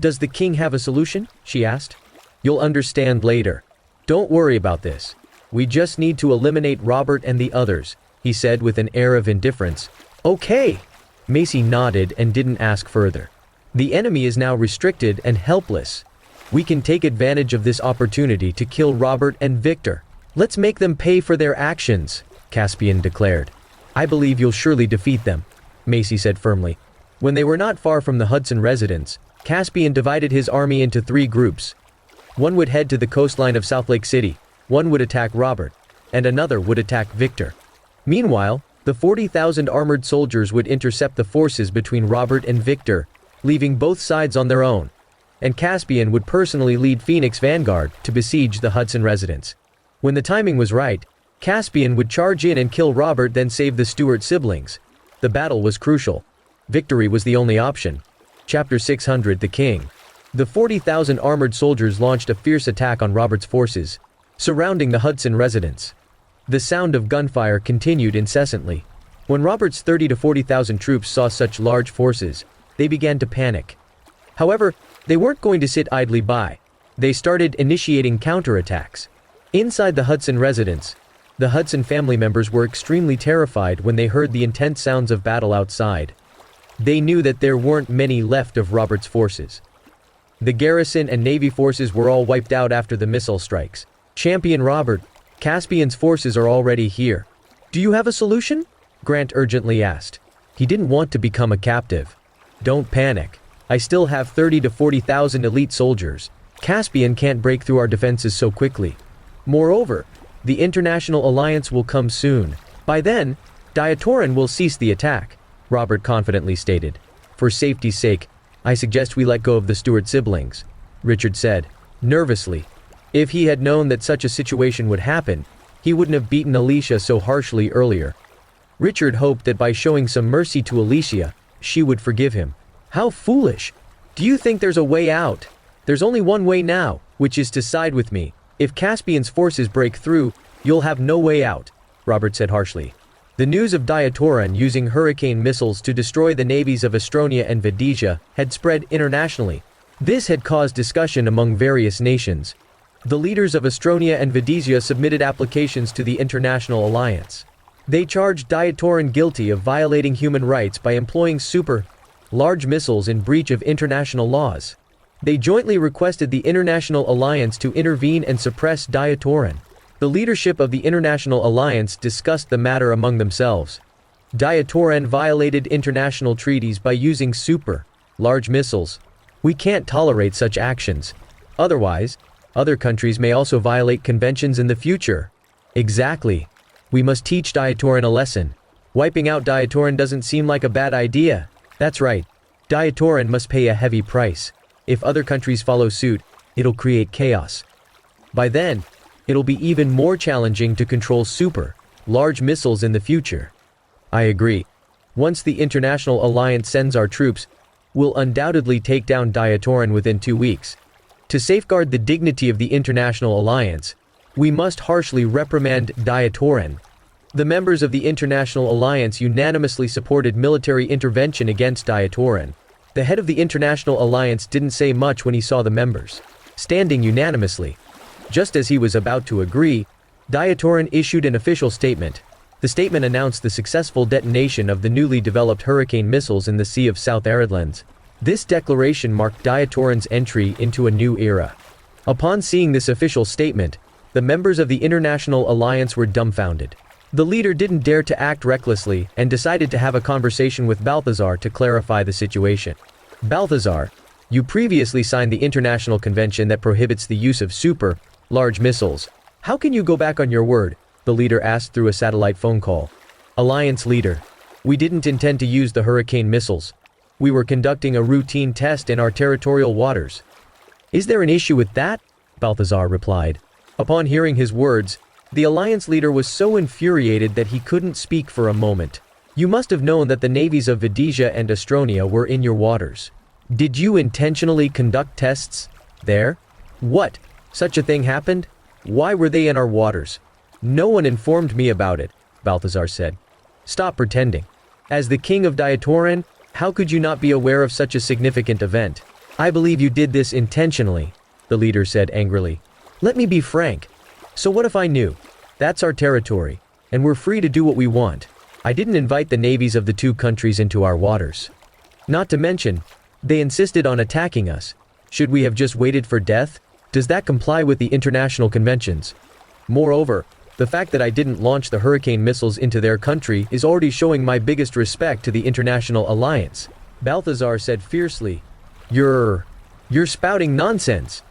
Does the king have a solution? She asked. You'll understand later. Don't worry about this. We just need to eliminate Robert and the others, he said with an air of indifference. Okay. Macy nodded and didn't ask further. The enemy is now restricted and helpless. We can take advantage of this opportunity to kill Robert and Victor. Let's make them pay for their actions, Caspian declared. I believe you'll surely defeat them, Macy said firmly. When they were not far from the Hudson residence, Caspian divided his army into 3 groups. One would head to the coastline of South Lake City, one would attack Robert, and another would attack Victor. Meanwhile, the 40,000 armored soldiers would intercept the forces between Robert and Victor, leaving both sides on their own, and Caspian would personally lead Phoenix Vanguard to besiege the Hudson residence. When the timing was right, Caspian would charge in and kill Robert, then save the Stewart siblings. The battle was crucial. Victory was the only option. Chapter 600 The King. The 40,000 armored soldiers launched a fierce attack on Robert's forces, surrounding the Hudson residence. The sound of gunfire continued incessantly. When Robert's 30,000 to 40,000 troops saw such large forces, they began to panic. However, they weren't going to sit idly by. They started initiating counterattacks. Inside the Hudson residence, the Hudson family members were extremely terrified when they heard the intense sounds of battle outside. They knew that there weren't many left of Robert's forces. The garrison and Navy forces were all wiped out after the missile strikes. Champion Robert, Caspian's forces are already here. Do you have a solution? Grant urgently asked. He didn't want to become a captive. Don't panic. I still have 30,000 to 40,000 elite soldiers. Caspian can't break through our defenses so quickly. Moreover, the International Alliance will come soon. By then, Diatoran will cease the attack, Robert confidently stated. For safety's sake, I suggest we let go of the Stewart siblings, Richard said, nervously. If he had known that such a situation would happen, he wouldn't have beaten Alicia so harshly earlier. Richard hoped that by showing some mercy to Alicia, she would forgive him. How foolish! Do you think there's a way out? There's only one way now, which is to side with me. If Caspian's forces break through, you'll have no way out, Robert said harshly. The news of Diatoran using hurricane missiles to destroy the navies of Astronia and Vedesia had spread internationally. This had caused discussion among various nations. The leaders of Astronia and Vedesia submitted applications to the International Alliance. They charged Diatoran guilty of violating human rights by employing large missiles in breach of international laws. They jointly requested the International Alliance to intervene and suppress Diatoran. The leadership of the International Alliance discussed the matter among themselves. Diatoran violated international treaties by using large missiles. We can't tolerate such actions. Otherwise, other countries may also violate conventions in the future. Exactly. We must teach Diatoran a lesson. Wiping out Diatoran doesn't seem like a bad idea. That's right. Diatoran must pay a heavy price. If other countries follow suit, it'll create chaos. By then, it'll be even more challenging to control large missiles in the future. I agree. Once the International Alliance sends our troops, we'll undoubtedly take down Diatoran within 2 weeks. To safeguard the dignity of the International Alliance, we must harshly reprimand Diatoran. The members of the International Alliance unanimously supported military intervention against Diatoran. The head of the International Alliance didn't say much when he saw the members standing unanimously. Just as he was about to agree, Diatoran issued an official statement. The statement announced the successful detonation of the newly developed hurricane missiles in the Sea of South Eredlands. This declaration marked Diatoran's entry into a new era. Upon seeing this official statement, The members of the International Alliance were dumbfounded. The leader didn't dare to act recklessly and decided to have a conversation with Balthazar to clarify the situation. Balthazar, you previously signed the international convention that prohibits the use of large missiles. How can you go back on your word? The leader asked through a satellite phone call. Alliance leader, we didn't intend to use the hurricane missiles. We were conducting a routine test in our territorial waters. Is there an issue with that? Balthazar replied. Upon hearing his words, the Alliance leader was so infuriated that he couldn't speak for a moment. You must have known that the navies of Vedesia and Astronia were in your waters. Did you intentionally conduct tests there? What? Such a thing happened? Why were they in our waters? No one informed me about it, Balthazar said. Stop pretending. As the king of Diatoran, how could you not be aware of such a significant event? I believe you did this intentionally, the leader said angrily. Let me be frank. So what if I knew? That's our territory, and we're free to do what we want. I didn't invite the navies of the two countries into our waters. Not to mention, they insisted on attacking us. Should we have just waited for death? Does that comply with the international conventions? Moreover, the fact that I didn't launch the hurricane missiles into their country is already showing my biggest respect to the International Alliance, Balthazar said fiercely. You're spouting nonsense.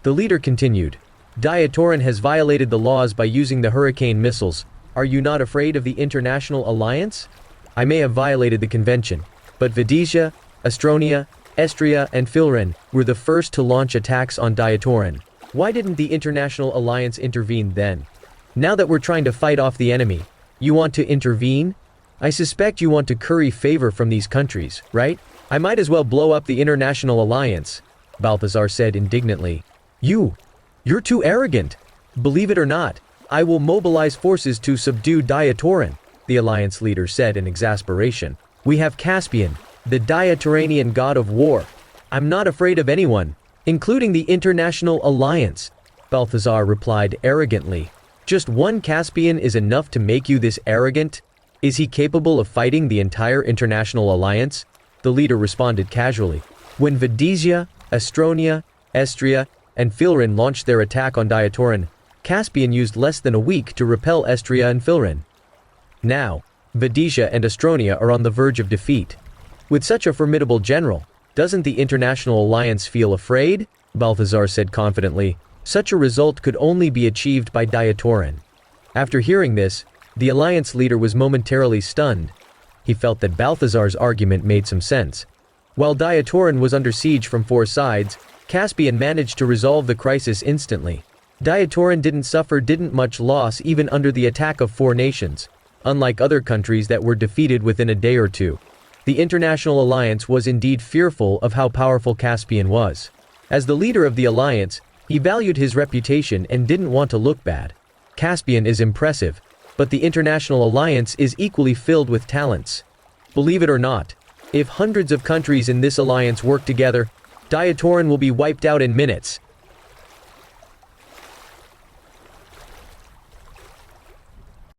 The leader continued. Diatoran has violated the laws by using the hurricane missiles. Are you not afraid of the International Alliance? I may have violated the convention, but Vedesia, Astronia, Estria, and Filren were the first to launch attacks on Diatoran. Why didn't the International Alliance intervene then? Now that we're trying to fight off the enemy, you want to intervene? I suspect you want to curry favor from these countries, right? I might as well blow up the International Alliance, Balthazar said indignantly. You're too arrogant. Believe it or not, I will mobilize forces to subdue Diatoran, the Alliance leader said in exasperation. We have Caspian, the Diatoranian god of war. I'm not afraid of anyone, including the International Alliance, Balthazar replied arrogantly. Just one Caspian is enough to make you this arrogant? Is he capable of fighting the entire International Alliance? The leader responded casually. When Vedesia, Astronia, Estria, and Filren launched their attack on Diatoran, Caspian used less than a week to repel Estria and Filren. Now, Vedesia and Astronia are on the verge of defeat. With such a formidable general, doesn't the International Alliance feel afraid? Balthazar said confidently. Such a result could only be achieved by Diatoran. After hearing this, the Alliance leader was momentarily stunned. He felt that Balthazar's argument made some sense. While Diatoran was under siege from four sides, Caspian managed to resolve the crisis instantly. Diatoran didn't suffer much loss even under the attack of four nations, unlike other countries that were defeated within a day or two. The International Alliance was indeed fearful of how powerful Caspian was. As the leader of the Alliance, he valued his reputation and didn't want to look bad. Caspian is impressive, but the International Alliance is equally filled with talents. Believe it or not, if hundreds of countries in this alliance work together, Diatoran will be wiped out in minutes,